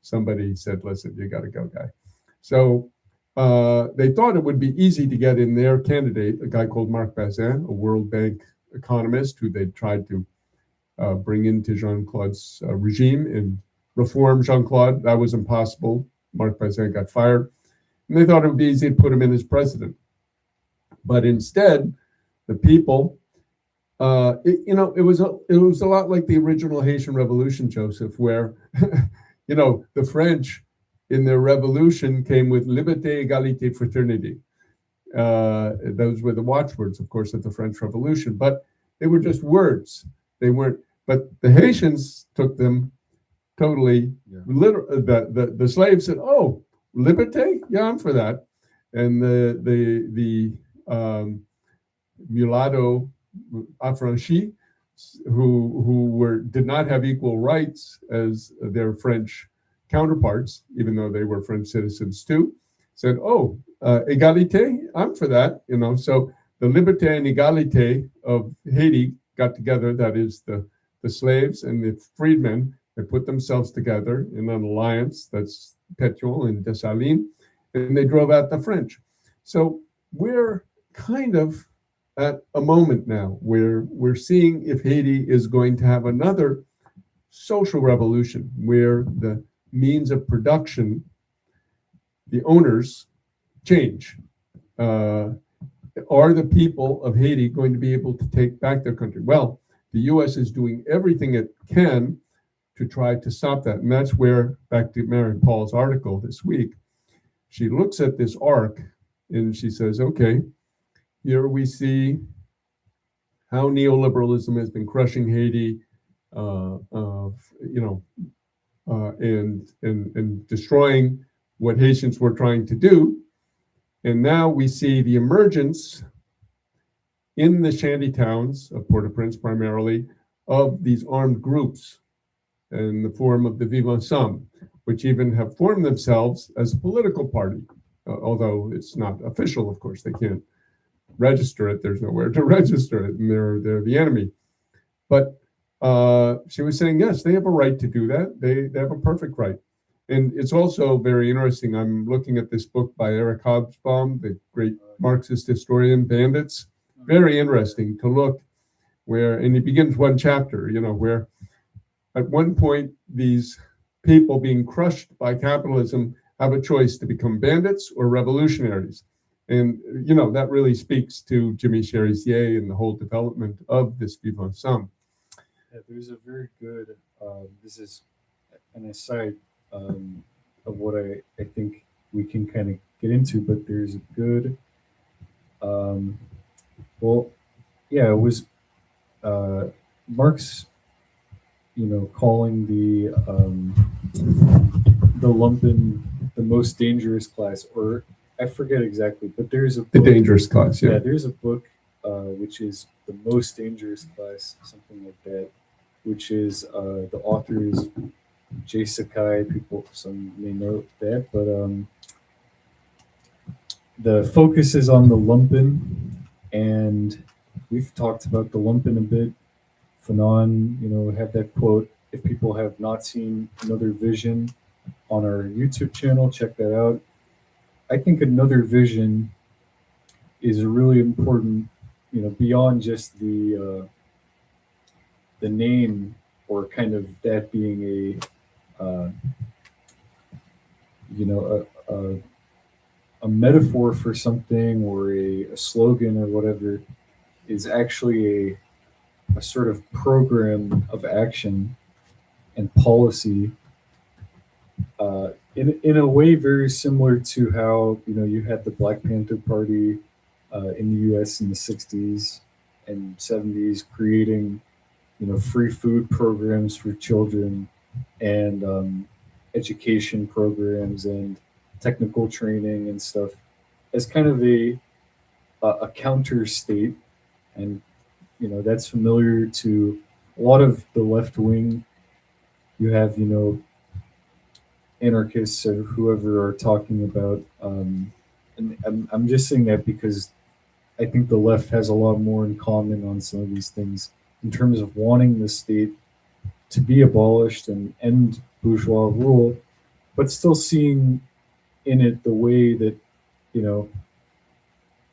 Somebody said, listen, you got to go, guy. So they thought it would be easy to get in their candidate, a guy called Marc Bazin, a World Bank economist who they tried to bring into Jean-Claude's regime and reform Jean-Claude. That was impossible. Marc Bazin got fired. And they thought it would be easy to put him in as president. But instead, the people, it was a lot like the original Haitian Revolution, Joseph, where, the French in their revolution came with liberté, égalité, fraternité. Those were the watchwords, of course, of the French Revolution, but they were just words. They weren't. But the Haitians took them totally. Yeah. The slaves said, "Oh, liberté, yeah, I'm for that," and the mulatto affranchis who did not have equal rights as their French counterparts, even though they were French citizens too, said, "Oh, égalité, I'm for that." So the liberté and égalité of Haiti got together. That is the slaves and the freedmen. They put themselves together in an alliance. That's Pétion and Dessalines, and they drove out the French. So we're kind of at a moment now where we're seeing if Haiti is going to have another social revolution where the means of production, the owners, change. Are the people of Haiti going to be able to take back their country? Well, the U.S. is doing everything it can to try to stop that. And that's where, back to Marie-Paule's article this week, she looks at this arc and she says, okay, here we see how neoliberalism has been crushing Haiti, and destroying what Haitians were trying to do. And now we see the emergence in the shanty towns of Port-au-Prince primarily of these armed groups in the form of the Vivre Ensemble, which even have formed themselves as a political party, although it's not official, of course. They can't register it. There's nowhere to register it, and they're the enemy. But she was saying, yes, they have a right to do that. They have a perfect right. And it's also very interesting. I'm looking at this book by Eric Hobsbawm, the great Marxist historian, Bandits. Very interesting to look and he begins one chapter, where at one point these people being crushed by capitalism have a choice to become bandits or revolutionaries. And, that really speaks to Jimmy Cherizier and the whole development of this Vivre Ensemble. Yeah, there's a very good, this is an aside of what I think we can kind of get into, but there's a good, it was Marx, calling the the lumpen, the most dangerous class, or I forget exactly, but there's a The book, dangerous class, yeah, yeah. there's a book which is the most dangerous class, something like that, which is the author is Jay Sakai. People, some may know that, but the focus is on the lumpen, and we've talked about the lumpen a bit. Fanon, had that quote. If people have not seen Another Vision on our YouTube channel, check that out. I think Another Vision is really important, beyond just the name, or kind of that being a metaphor for something, or a slogan or whatever, is actually a sort of program of action and policy, in a way very similar to how you had the Black Panther Party in the U.S. in the '60s and '70s, creating free food programs for children, and education programs and technical training and stuff, as kind of a counter state. And that's familiar to a lot of the left wing. You have anarchists or whoever are talking about, and I'm just saying that because I think the left has a lot more in common on some of these things, in terms of wanting the state to be abolished and end bourgeois rule, but still seeing in it the way that you know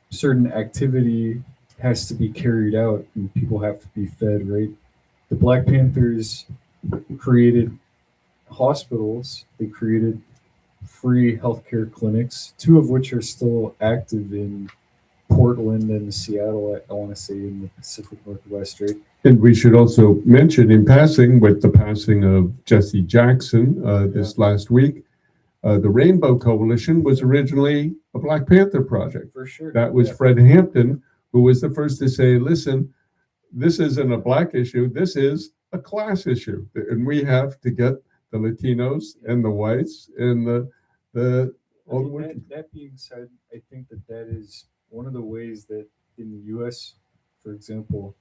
certain activity has to be carried out and people have to be fed, right? The Black Panthers created hospitals, they created free healthcare clinics, two of which are still active in Portland and Seattle, I want to say, in the Pacific Northwest, right? And we should also mention in passing, with the passing of Jesse Jackson this last week, the Rainbow Coalition was originally a Black Panther project. For sure. That was Fred Hampton, who was the first to say, listen, this isn't a black issue, this is a class issue. And we have to get the Latinos and the whites and that being said, I think that is one of the ways that in the U.S., for example,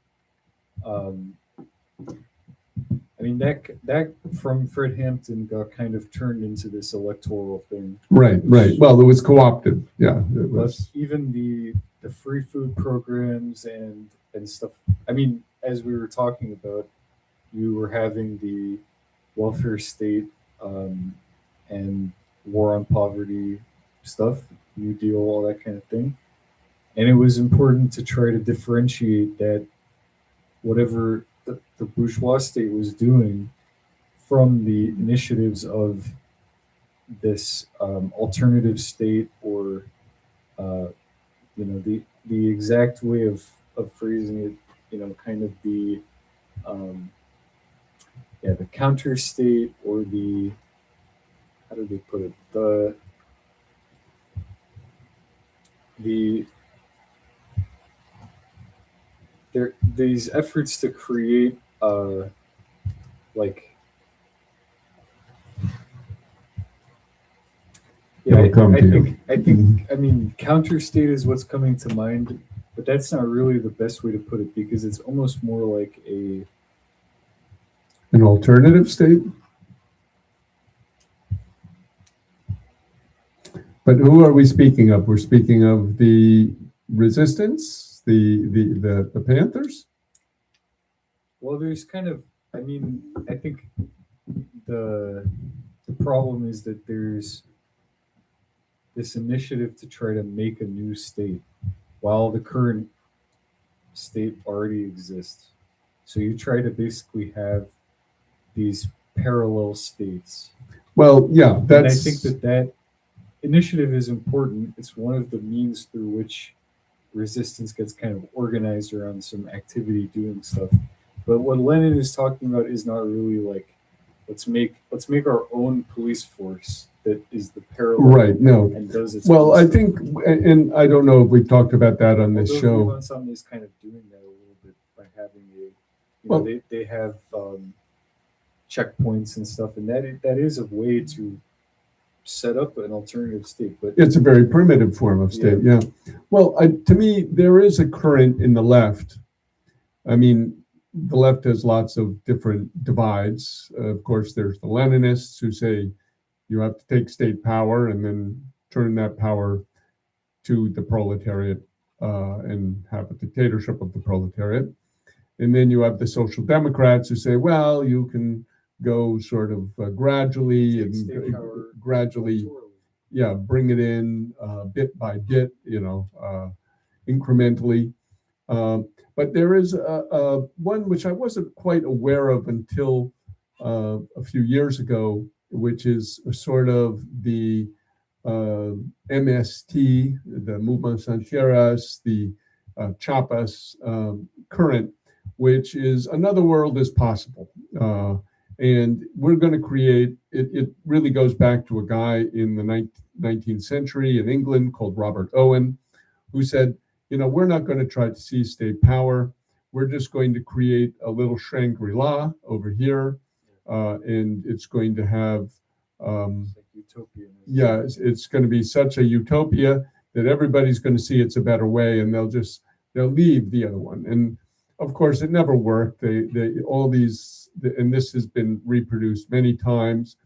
that from Fred Hampton got kind of turned into this electoral thing. Right. Well, it was co-opted. Yeah, it was. But even the free food programs and stuff. As we were talking about, you were having the welfare state, and war on poverty stuff, New Deal, all that kind of thing. And it was important to try to differentiate that whatever the bourgeois state was doing from the initiatives of this alternative state, or the exact way of phrasing it, kind of the the counter state, or the, how do they put it, these efforts to create like I think counter state is what's coming to mind, but that's not really the best way to put it, because it's almost more like an alternative state. But who are we speaking of? We're speaking of the resistance, the Panthers. Well, there's kind of, I think the problem is that there's this initiative to try to make a new state while the current state already exists. So you try to basically have these parallel states. Well, yeah, and I think that initiative is important. It's one of the means through which resistance gets kind of organized around some activity doing stuff. But what Lenin is talking about is not really like, let's make our own police force that is the parallel, right? No, and does its well. I think, and I don't know if we've talked about that on this show. Gruesome is kind of doing that a little bit by having they have checkpoints and stuff, and that is a way to set up an alternative state. But It's a very primitive form of state, yeah. Well, to me, there is a current in the left. I mean, the left has lots of different divides. Of course, there's the Leninists who say you have to take state power and then turn that power to the proletariat and have a dictatorship of the proletariat. And then you have the Social Democrats who say, well, you can go sort of gradually and gradually, bring it in bit by bit, incrementally. But there is one which I wasn't quite aware of until a few years ago, which is a sort of the MST, the Movement Sans Tierras, the Chiapas current, which is another world is possible. And we're going to create, it really goes back to a guy in the 19th century in England called Robert Owen, who said, we're not going to try to seize state power. We're just going to create a little Shangri-La over here. And it's going to have, it's going to be such a utopia that everybody's going to see it's a better way, and they'll leave the other one. And of course, it never worked. All these, and this has been reproduced many times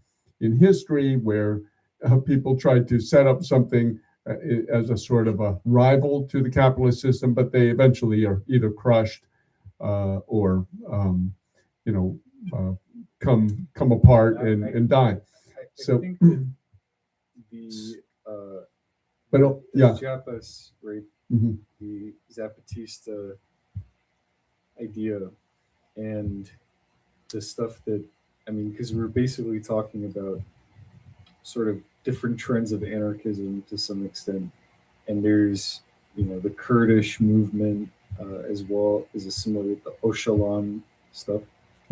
in history, where people tried to set up something as a sort of a rival to the capitalist system, but they eventually are either crushed or come apart and die. I think that the Chiapas, right? Mm-hmm. The Zapatista idea and the stuff that, because we're basically talking about sort of different trends of anarchism to some extent, and there's the Kurdish movement as well as a similar, the Öcalan stuff.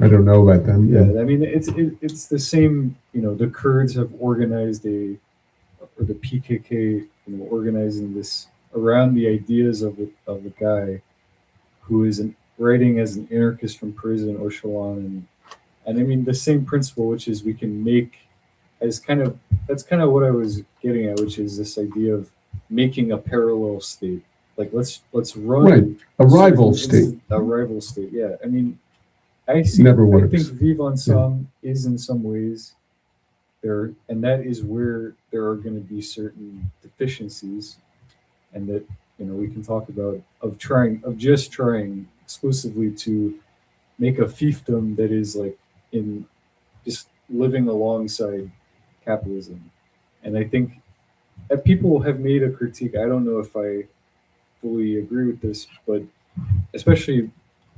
I don't know about them. Yeah, it's the same. The Kurds have organized or the PKK, organizing this around the ideas of a guy who is writing as an anarchist from prison, Öcalan, and the same principle, which is we can make that's kind of what I was getting at, which is this idea of making a parallel state. Like let's run a rival state. A rival state, yeah. I think Vivre Ensemble is in some ways there, and that is where there are going to be certain deficiencies, and that we can talk about just trying exclusively to make a fiefdom that is like in just living alongside capitalism. And I think that people have made a critique. I don't know if I fully agree with this, but especially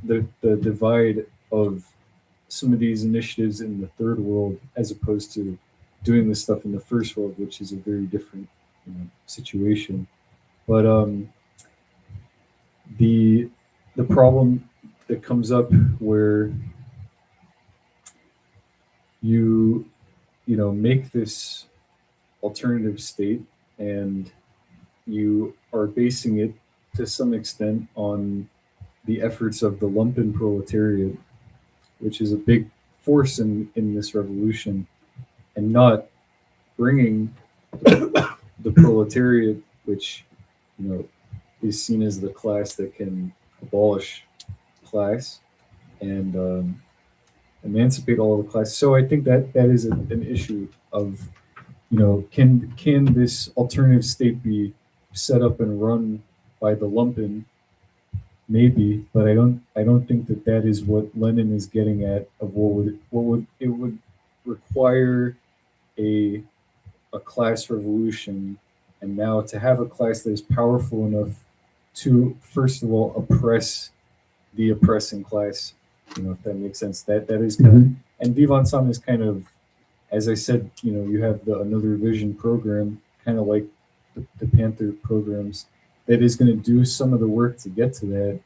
the divide of some of these initiatives in the third world as opposed to doing this stuff in the first world, which is a very different situation. But the problem that comes up where you make this alternative state and you are basing it to some extent on the efforts of the lumpen proletariat, which is a big force in this revolution, and not bringing the proletariat, which is seen as the class that can abolish class and emancipate all of the classes. So I think that is an issue of can this alternative state be set up and run by the lumpen? Maybe, but I don't think that is what Lenin is getting at. Of what would it would require a class revolution, and now to have a class that is powerful enough to first of all oppress the oppressing class, if that makes sense. That is kind of, and Vivre Ensemble is kind of, as I said, you have the Another Vision program, kind of like the Panther programs, that is going to do some of the work to get to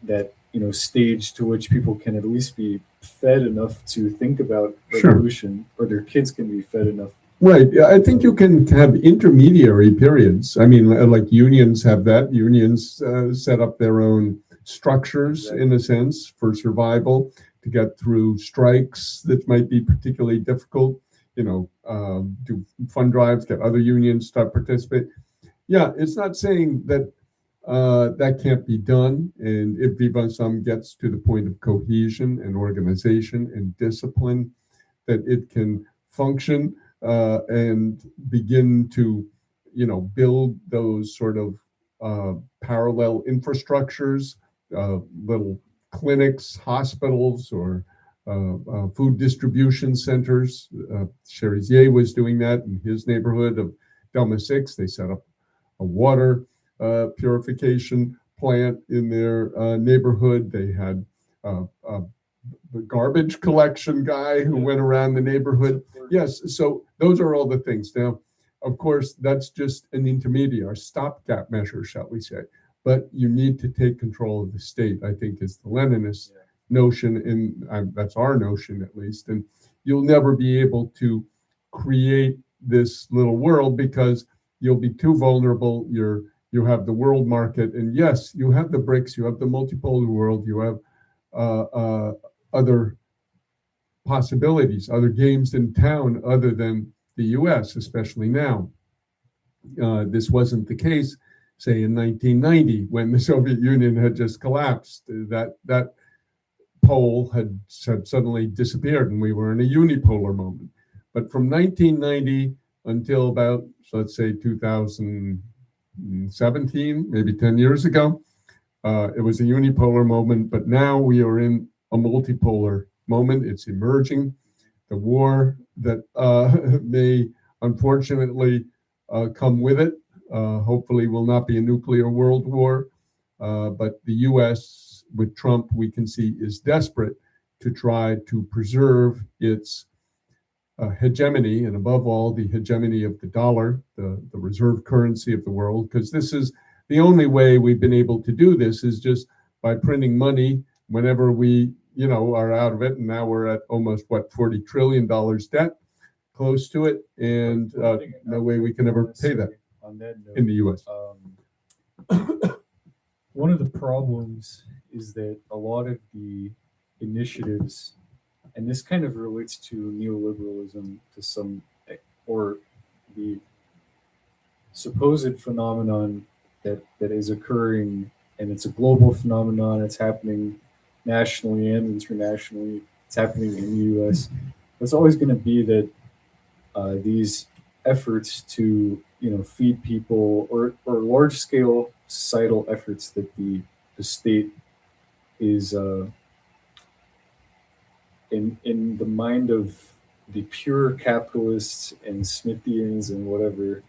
that stage to which people can at least be fed enough to think about revolution, or their kids can be fed enough. Right. I think you can have intermediary periods. Like unions have that. Unions set up their own structures, in a sense, for survival. to get through strikes that might be particularly difficult, do fund drives, get other unions to participate. Yeah, it's not saying that that can't be done. And if Vivre Ensemble gets to the point of cohesion and organization and discipline, that it can function and begin to, build those sort of parallel infrastructures, little clinics, hospitals, or food distribution centers. Cherizier was doing that in his neighborhood of Delma 6. They set up a water purification plant in their neighborhood. They had the garbage collection guy who went around the neighborhood. Yes, so those are all the things. Now, of course, that's just an intermediate, or stopgap measure, shall we say. But you need to take control of the state, I think, is the Leninist notion, and that's our notion at least. And you'll never be able to create this little world because you'll be too vulnerable. You have the world market, and yes, you have the BRICS, you have the multipolar world, you have other possibilities, other games in town other than the US, especially now. This wasn't the case, say, in 1990, when the Soviet Union had just collapsed. That pole had suddenly disappeared, and we were in a unipolar moment. But from 1990 until about, let's say, 2017, maybe 10 years ago, it was a unipolar moment, but now we are in a multipolar moment. It's emerging. The war that may unfortunately come with it, hopefully will not be a nuclear world war, but the US with Trump, we can see, is desperate to try to preserve its hegemony, and above all, the hegemony of the dollar, the reserve currency of the world, because this is the only way we've been able to do this, is just by printing money whenever we, are out of it. And now we're at almost, $40 trillion debt, close to it, and no way we can ever pay that on that note, in the US. One of the problems is that a lot of the initiatives, and this kind of relates to neoliberalism to some, or the supposed phenomenon that is occurring, and it's a global phenomenon. It's happening nationally and internationally. It's happening in the US. It's always going to be that these efforts to feed people, or large scale societal efforts that the state is in the mind of the pure capitalists and Smithians and whatever.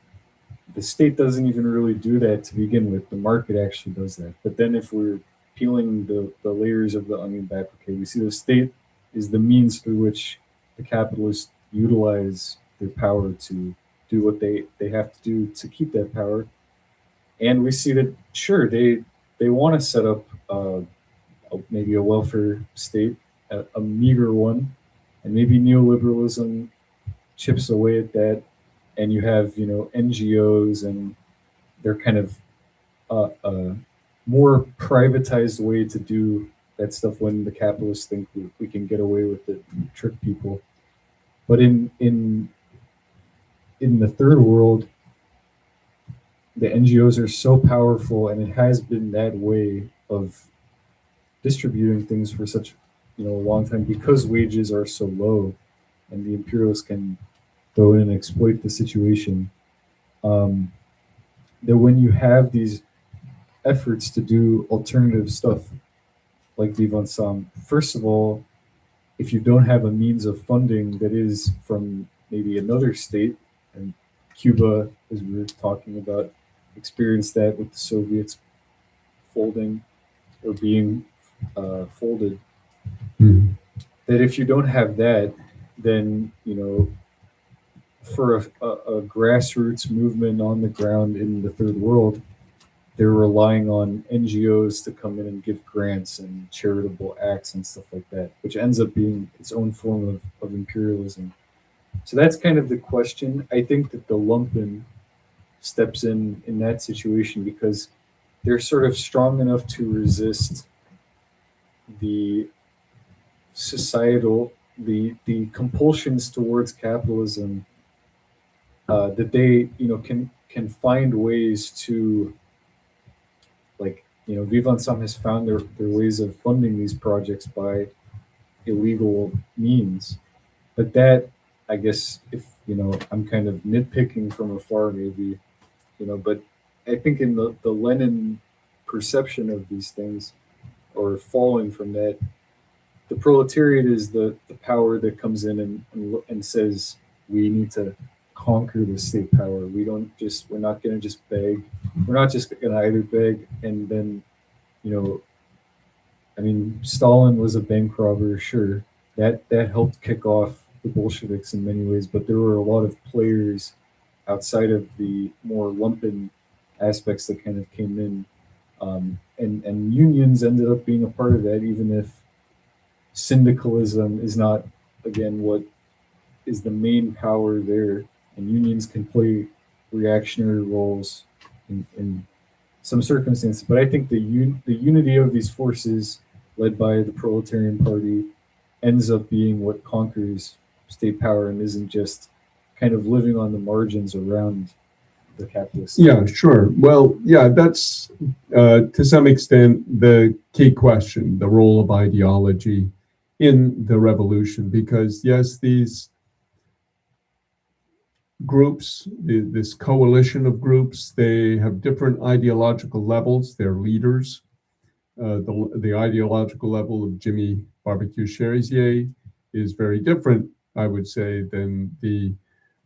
The state doesn't even really do that to begin with. The market actually does that. But then if we're peeling the layers of the onion back, okay, we see the state is the means through which the capitalists utilize their power to do what they have to do to keep that power. And we see that, sure, they want to set up maybe a welfare state, a meager one, and maybe neoliberalism chips away at that. And you have, NGOs, and they're kind of a more privatized way to do that stuff when the capitalists think we can get away with it and trick people. But in the third world, the NGOs are so powerful, and it has been that way of distributing things for such a long time, because wages are so low, and the imperialists can go in and exploit the situation. That when you have these efforts to do alternative stuff like Vivre Ensemble, first of all, if you don't have a means of funding that is from maybe another state, and Cuba, as we were talking about, experienced that with the Soviets folding or being folded, that if you don't have that, then for a grassroots movement on the ground in the third world, they're relying on NGOs to come in and give grants and charitable acts and stuff like that, which ends up being its own form of imperialism. So that's kind of the question. I think that the lumpen steps in that situation because they're sort of strong enough to resist the societal, the compulsions towards capitalism, that they, can find ways to, like, Vive Ensemble has found their ways of funding these projects by illegal means. But that, I guess, if I'm kind of nitpicking from afar, maybe, but I think in the Lenin perception of these things, or falling from that, the proletariat is the power that comes in and says we need to conquer the state power. We're not going to just beg. We're not just going to either beg and then, you know, I mean, Stalin was a bank robber, sure. That helped kick off the Bolsheviks in many ways, but there were a lot of players outside of the more lumpen aspects that kind of came in, and unions ended up being a part of that, even if syndicalism is not, again, what is the main power there, and unions can play reactionary roles in some circumstances. But I think the unity of these forces, led by the Proletarian Party, ends up being what conquers state power and isn't just kind of living on the margins around the capitalist. Yeah, sure. Well, yeah, that's to some extent the key question, the role of ideology in the revolution, because yes, these groups, this coalition of groups, they have different ideological levels. Their leaders, the ideological level of Jimmy Barbecue Cherizier is very different, I would say, than the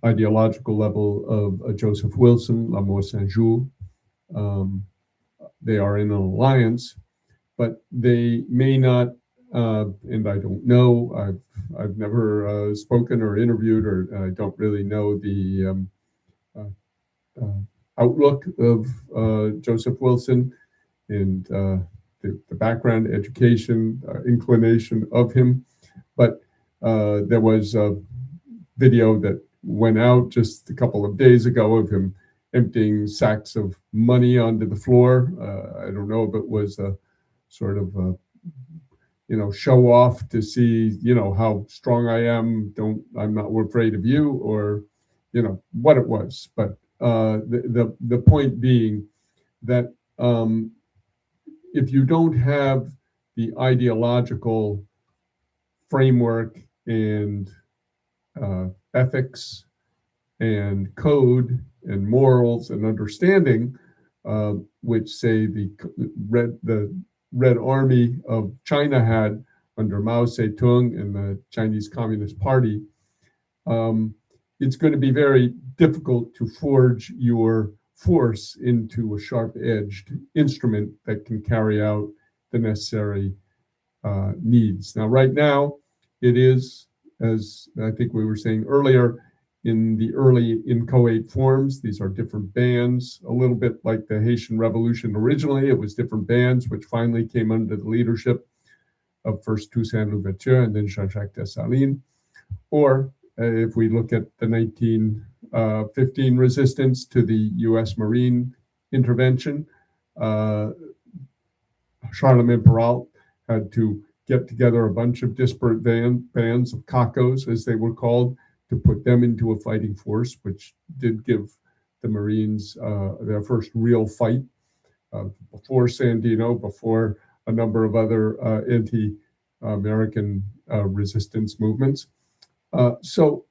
ideological level of Joseph Wilson, L'Amour Saint-Just. They are in an alliance, but they may not, and I don't know, I've never spoken or interviewed, or I don't really know the outlook of Joseph Wilson and the background, education, inclination of him. But there was a video that went out just a couple of days ago of him emptying sacks of money onto the floor. I don't know if it was a sort of a, show off to see, how strong I am. I'm not afraid of you, or, what it was. But the point being that if you don't have the ideological framework and ethics and code and morals and understanding, which say the Red Army of China had under Mao Zedong and the Chinese Communist Party, it's going to be very difficult to forge your force into a sharp-edged instrument that can carry out the necessary needs. Now, right now, it is, as I think we were saying earlier, in the early inchoate forms. These are different bands, a little bit like the Haitian Revolution originally. It was different bands, which finally came under the leadership of first Toussaint Louverture and then Jean-Jacques Dessalines. Or if we look at the 1915 resistance to the U.S. Marine intervention, Charlemagne Perrault had to get together a bunch of disparate bands of cacos, as they were called, to put them into a fighting force, which did give the Marines their first real fight before Sandino, before a number of other anti-American resistance movements. So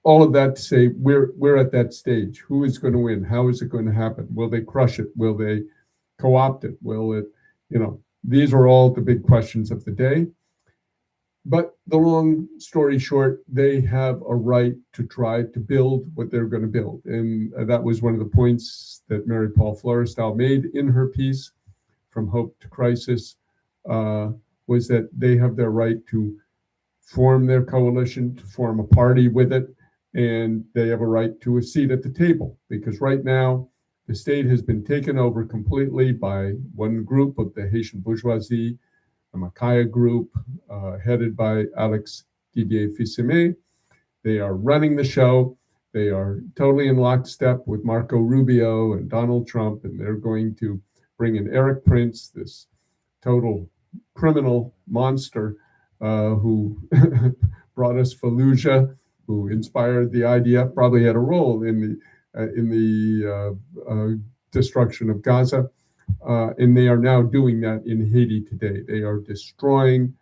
all of that to say, we're at that stage. Who is going to win? How is it going to happen? Will they crush it? Will they co-opt it? Will it, these are all the big questions of the day. But the long story short, they have a right to try to build what they're going to build. And that was one of the points that Marie-Paule Florestal made in her piece, From Hope to Crisis, was that they have their right to form their coalition, to form a party with it, and they have a right to a seat at the table. Because right now, the state has been taken over completely by one group of the Haitian bourgeoisie, the Makaya group, headed by Alex Didier Fils-Aimé. They are running the show. They are totally in lockstep with Marco Rubio and Donald Trump, and they're going to bring in Eric Prince, this total criminal monster, who brought us Fallujah, who inspired the IDF, probably had a role in the destruction of Gaza. And they are now doing that in Haiti today. They are destroying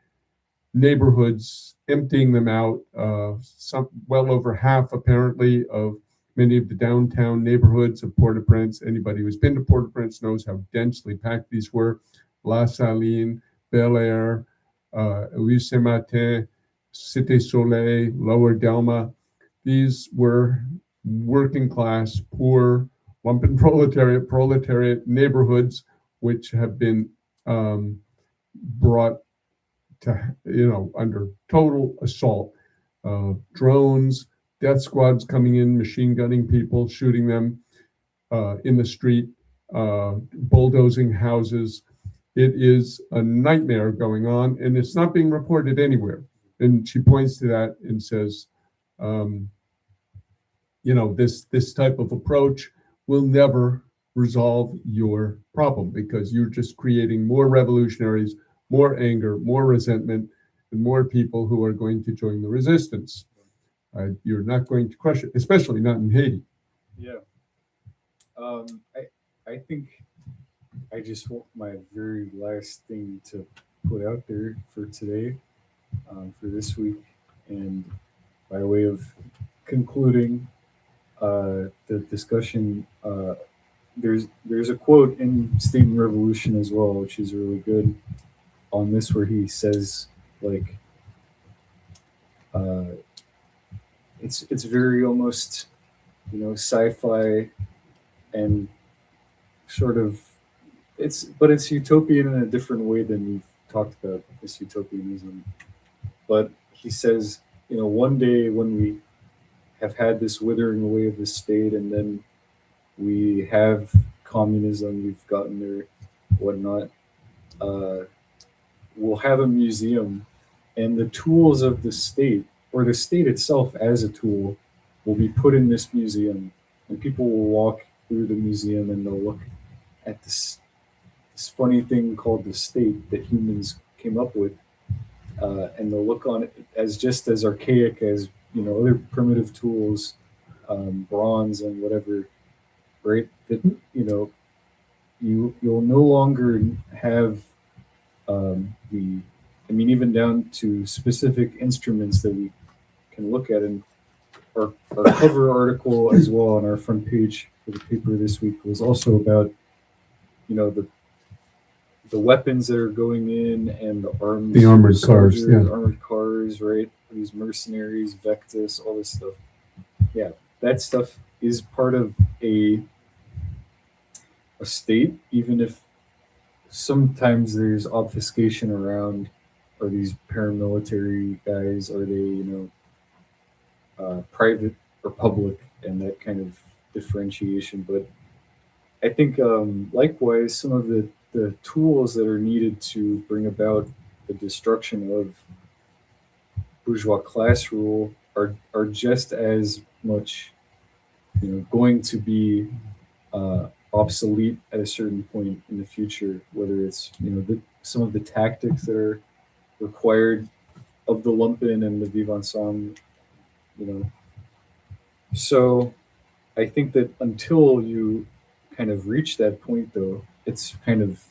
neighborhoods, emptying them out. Well over half, apparently, of many of the downtown neighborhoods of Port-au-Prince. Anybody who's been to Port-au-Prince knows how densely packed these were. La Saline, Bel Air, Elise Saint-Martin, Cité Soleil, Lower Delma. These were working class, poor, lumpen proletariat neighborhoods, which have been brought to, under total assault. Drones, death squads coming in, machine gunning people, shooting them in the street, bulldozing houses. It is a nightmare going on, and it's not being reported anywhere. And she points to that and says, this type of approach will never resolve your problem, because you're just creating more revolutionaries, more anger, more resentment, and more people who are going to join the resistance. You're not going to crush it, especially not in Haiti. Yeah. I think I just want my very last thing to put out there for today, for this week, and by way of concluding the discussion, there's a quote in State and Revolution as well, which is really good on this, where he says, like, it's very almost, sci-fi, and sort of it's utopian in a different way than we've talked about this utopianism. But he says, one day when we have had this withering away of the state, and then we have communism, we've gotten there, whatnot, we'll have a museum, and the tools of the state, or the state itself as a tool, will be put in this museum, and people will walk through the museum and they'll look at this funny thing called the state that humans came up with, and they'll look on it as just as archaic as other primitive tools, bronze and whatever, right? That you'll no longer have even down to specific instruments that we can look at. And our cover article as well on our front page for the paper this week was also about the weapons that are going in, and the armored cars, armored cars, right? These mercenaries, Vectis, all this stuff. Yeah, that stuff is part of a state, even if sometimes there's obfuscation around, are these paramilitary guys, are they private or public, and that kind of differentiation. But I think likewise, some of the tools that are needed to bring about the destruction of bourgeois class rule are just as much going to be obsolete at a certain point in the future, whether it's some of the tactics that are required of the lumpen and the vivre ensemble. So I think that until you kind of reach that point, though, it's kind of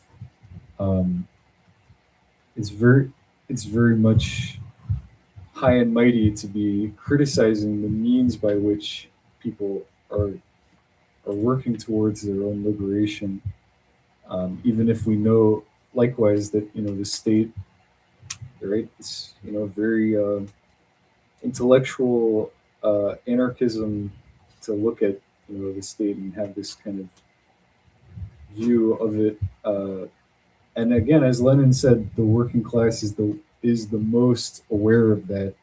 it's very much high and mighty to be criticizing the means by which people are working towards their own liberation, even if we know likewise that the state, right, it's very intellectual anarchism to look at the state and have this kind of view of it. And again, as Lenin said, the working class is the most aware of that,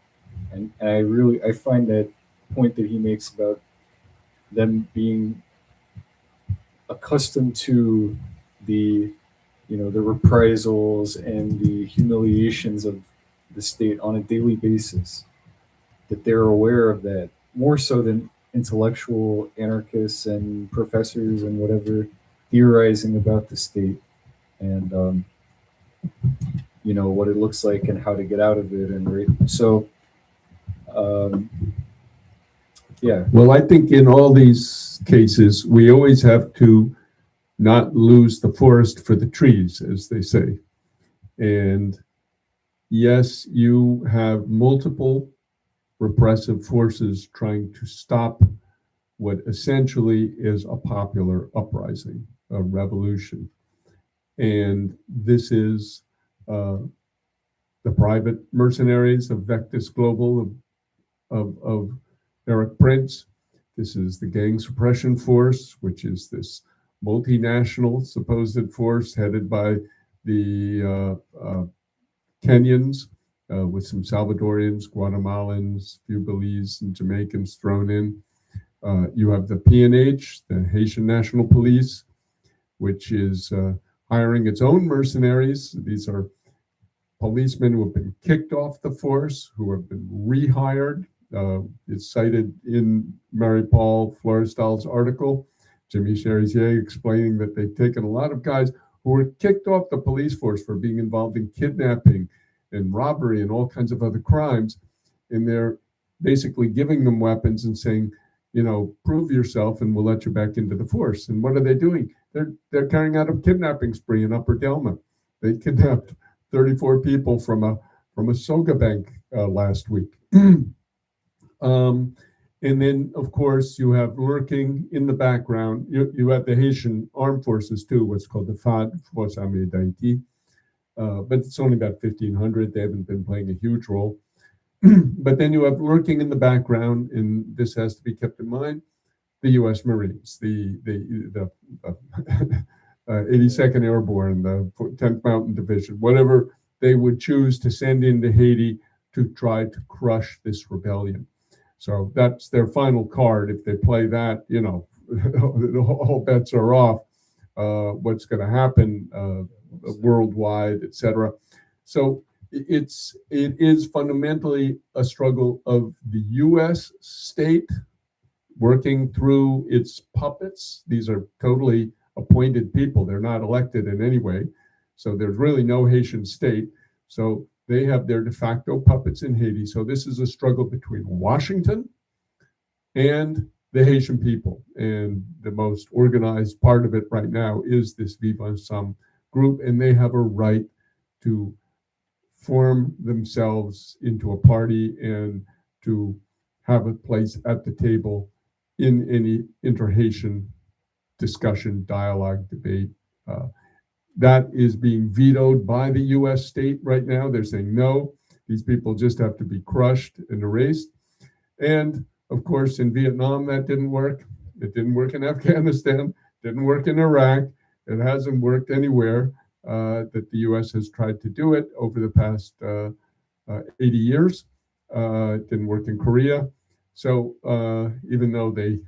and I find that point that he makes about them being accustomed to the the reprisals and the humiliations of the state on a daily basis, that they're aware of that more so than intellectual anarchists and professors and whatever theorizing about the state. And what it looks like and how to get out of it. And so, um, yeah, Well, I think in all these cases, we always have to not lose the forest for the trees, as they say. And yes, you have multiple repressive forces trying to stop what essentially is a popular uprising, a revolution. And this is the private mercenaries of Vectis Global, of Eric Prince. This is the gang suppression force, which is this multinational supposed force headed by the Kenyans, with some Salvadorians, Guatemalans, few Belize and Jamaicans thrown in. You have the PNH, the Haitian National Police, which is hiring its own mercenaries. These are policemen who have been kicked off the force, who have been rehired. It's cited in Marie-Paule Florestal's article, Jimmy Cherizier, explaining that they've taken a lot of guys who were kicked off the police force for being involved in kidnapping and robbery and all kinds of other crimes. And they're basically giving them weapons and saying, prove yourself and we'll let you back into the force. And what are they doing? They're carrying out a kidnapping spree in Upper Delma. They kidnapped 34 people from a soga bank last week. And then, of course, you have lurking in the background. You have the Haitian armed forces too, what's called the FAD, Force Armée d'Haïti. But it's only about 1,500. They haven't been playing a huge role. But then you have lurking in the background, and this has to be kept in mind, the U.S. Marines, the 82nd Airborne, the 10th Mountain Division, whatever they would choose to send into Haiti to try to crush this rebellion. So that's their final card. If they play that, all bets are off. What's going to happen worldwide, etc. So it is fundamentally a struggle of the U.S. state working through its puppets. These are totally appointed people. They're not elected in any way. So there's really no Haitian state. So they have their de facto puppets in Haiti. So this is a struggle between Washington and the Haitian people. And the most organized part of it right now is this Vivre Ensemble group. And they have a right to form themselves into a party and to have a place at the table in any inter-Haitian discussion, dialogue, debate. That is being vetoed by the US state right now. They're saying, no, these people just have to be crushed and erased. And of course, in Vietnam, that didn't work. It didn't work in Afghanistan, didn't work in Iraq. It hasn't worked anywhere that the US has tried to do it over the past 80 years. It didn't work in Korea. So even though they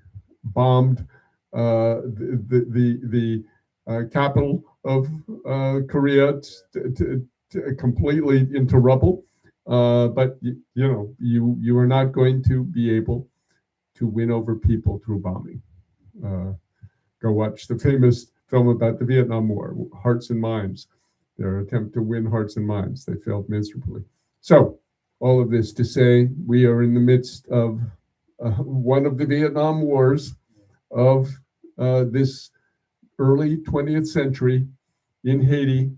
bombed the capital of Korea completely into rubble, but you are not going to be able to win over people through bombing. Go watch the famous film about the Vietnam War, Hearts and Minds. Their attempt to win hearts and minds. They failed miserably. So all of this to say, we are in the midst of one of the Vietnam Wars of this early 20th century in Haiti,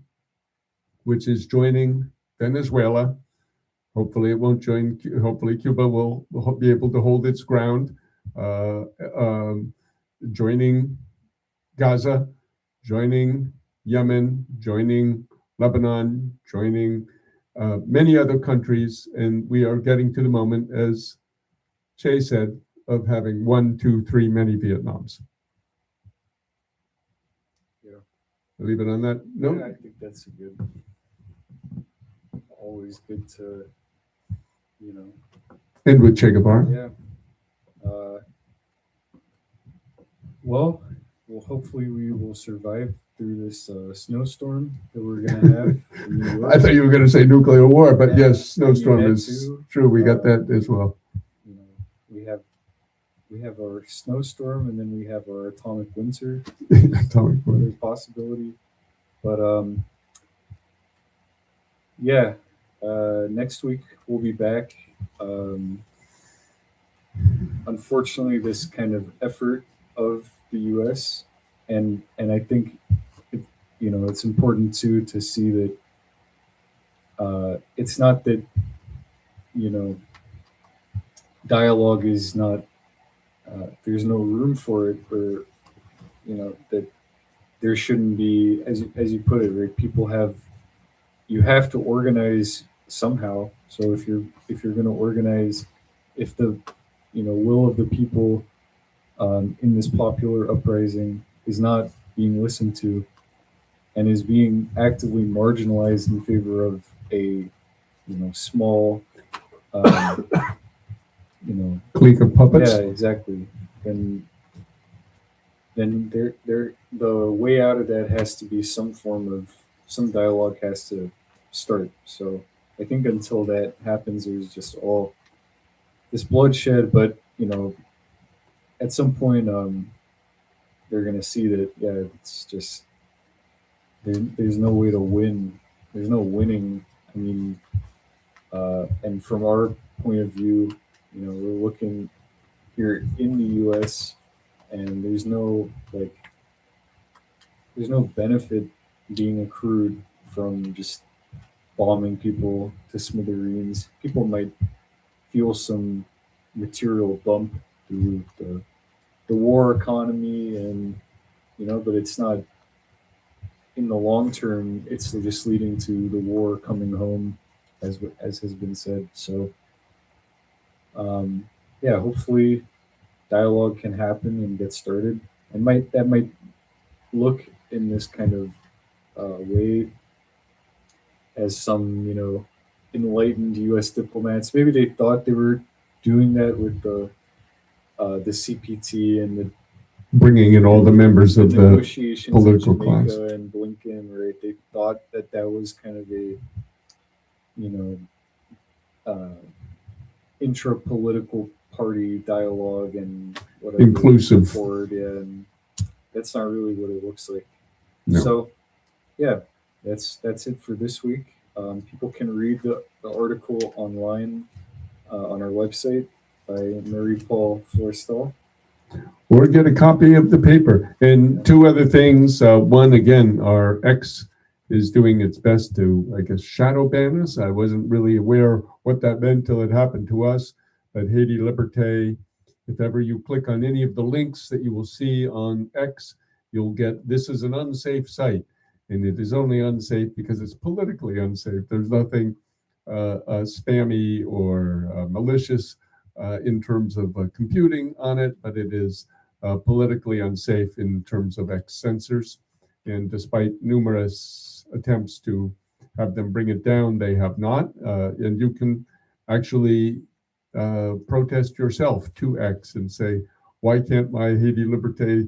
which is joining Venezuela. Hopefully it won't join, hopefully Cuba will be able to hold its ground, joining Gaza, joining Yemen, joining Lebanon, joining many other countries. And we are getting to the moment, as Che said, of having 1, 2, 3, many Vietnams. Yeah. I'll leave it on that note. Yeah, I think that's always good to, End with Che Guevara. Yeah. Well, hopefully we will survive through this snowstorm that we're going to have in New York. I thought you were going to say nuclear war, but Yeah, yes, snowstorm that is too. true. We got that as well. We have our snowstorm, and then we have our atomic winter. Atomic winter. There's possibility, but yeah, next week we'll be back. Um, Unfortunately, this kind of effort of the U.S. and I think it, it's important too to see that it's not that you know dialogue is not there's no room for it, or that there shouldn't be, as you put it, right? People have you have to organize somehow. So if you're going to organize, if the will of the people in this popular uprising is not being listened to and is being actively marginalized in favor of a small um, Clique of yeah, puppets. exactly, then there the way out of that has to be some dialogue has to start. So I think until that happens, there's just all this bloodshed. But at some point, they're gonna see that, yeah, it's just there's no way to win. There's no winning. I mean, and from our point of view, we're looking here in the U.S. and there's no benefit being accrued from just bombing people to smithereens. People might feel some material bump through the war economy, and but it's not in the long term. It's just leading to the war coming home, as has been said. So yeah, hopefully dialogue can happen and get started. And might look in this kind of way as some enlightened U.S. diplomats. Maybe they thought they were doing that with the CPT and Bringing in all the members of the negotiations in political class. Jamaica and Blinken, right? They thought that was kind of a you know uh, intra-political party dialogue and whatever Inclusive. forward, yeah, and that's not really what it looks like. No. So yeah, that's it for this week. People can read the article online on our website by Marie-Paule Florestal. Or get a copy of the paper. And two other things. One, again, our ex is doing its best to, I guess, shadow ban us. I wasn't really aware what that meant till it happened to us. But Haiti Liberté, if ever you click on any of the links that you will see on X, you'll get, this is an unsafe site. And it is only unsafe because it's politically unsafe. There's nothing spammy or malicious in terms of computing on it, but it is politically unsafe in terms of X censors. And despite numerous attempts to have them bring it down, they have not. And you can actually protest yourself to X and say, why can't my Haiti Liberté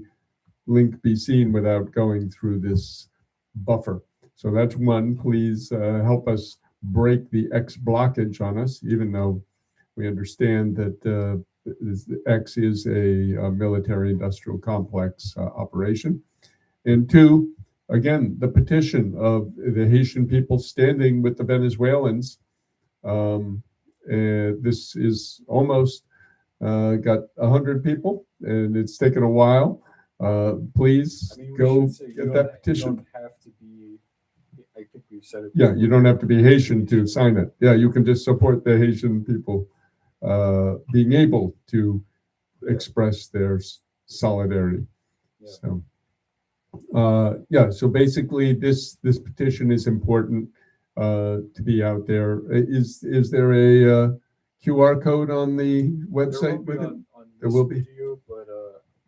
link be seen without going through this buffer? So that's one. Please help us break the X blockage on us, even though we understand that X is a military industrial complex operation. And two, again, the petition of the Haitian people standing with the Venezuelans. This is almost got 100 people, and it's taken a while. Please go get that petition. You don't have to be. I think we've said it. Yeah, you don't have to be Haitian to sign it. Yeah, you can just support the Haitian people being able to express their solidarity. Yeah. So, so basically, this petition is important to be out there. Is there a QR code on the website with it? There will be. Video, but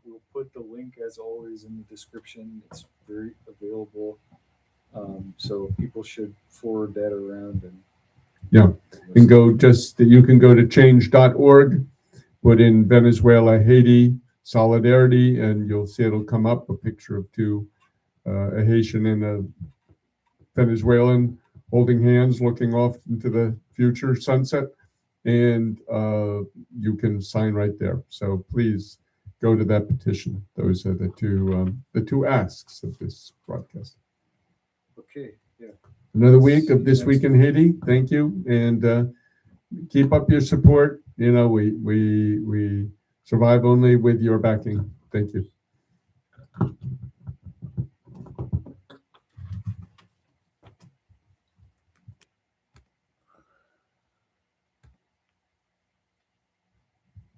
we'll put the link as always in the description. It's very available, so people should forward that around and. Yeah, and you can go to change.org, put in Venezuela, Haiti, solidarity, and you'll see it'll come up a picture of two, a Haitian and a Venezuelan holding hands, looking off into the future sunset, and you can sign right there. So please go to that petition. Those are the two asks of this broadcast. Okay. Yeah. Another week of This Week in Haiti. Thank you, and keep up your support. You know, we survive only with your backing. Thank you.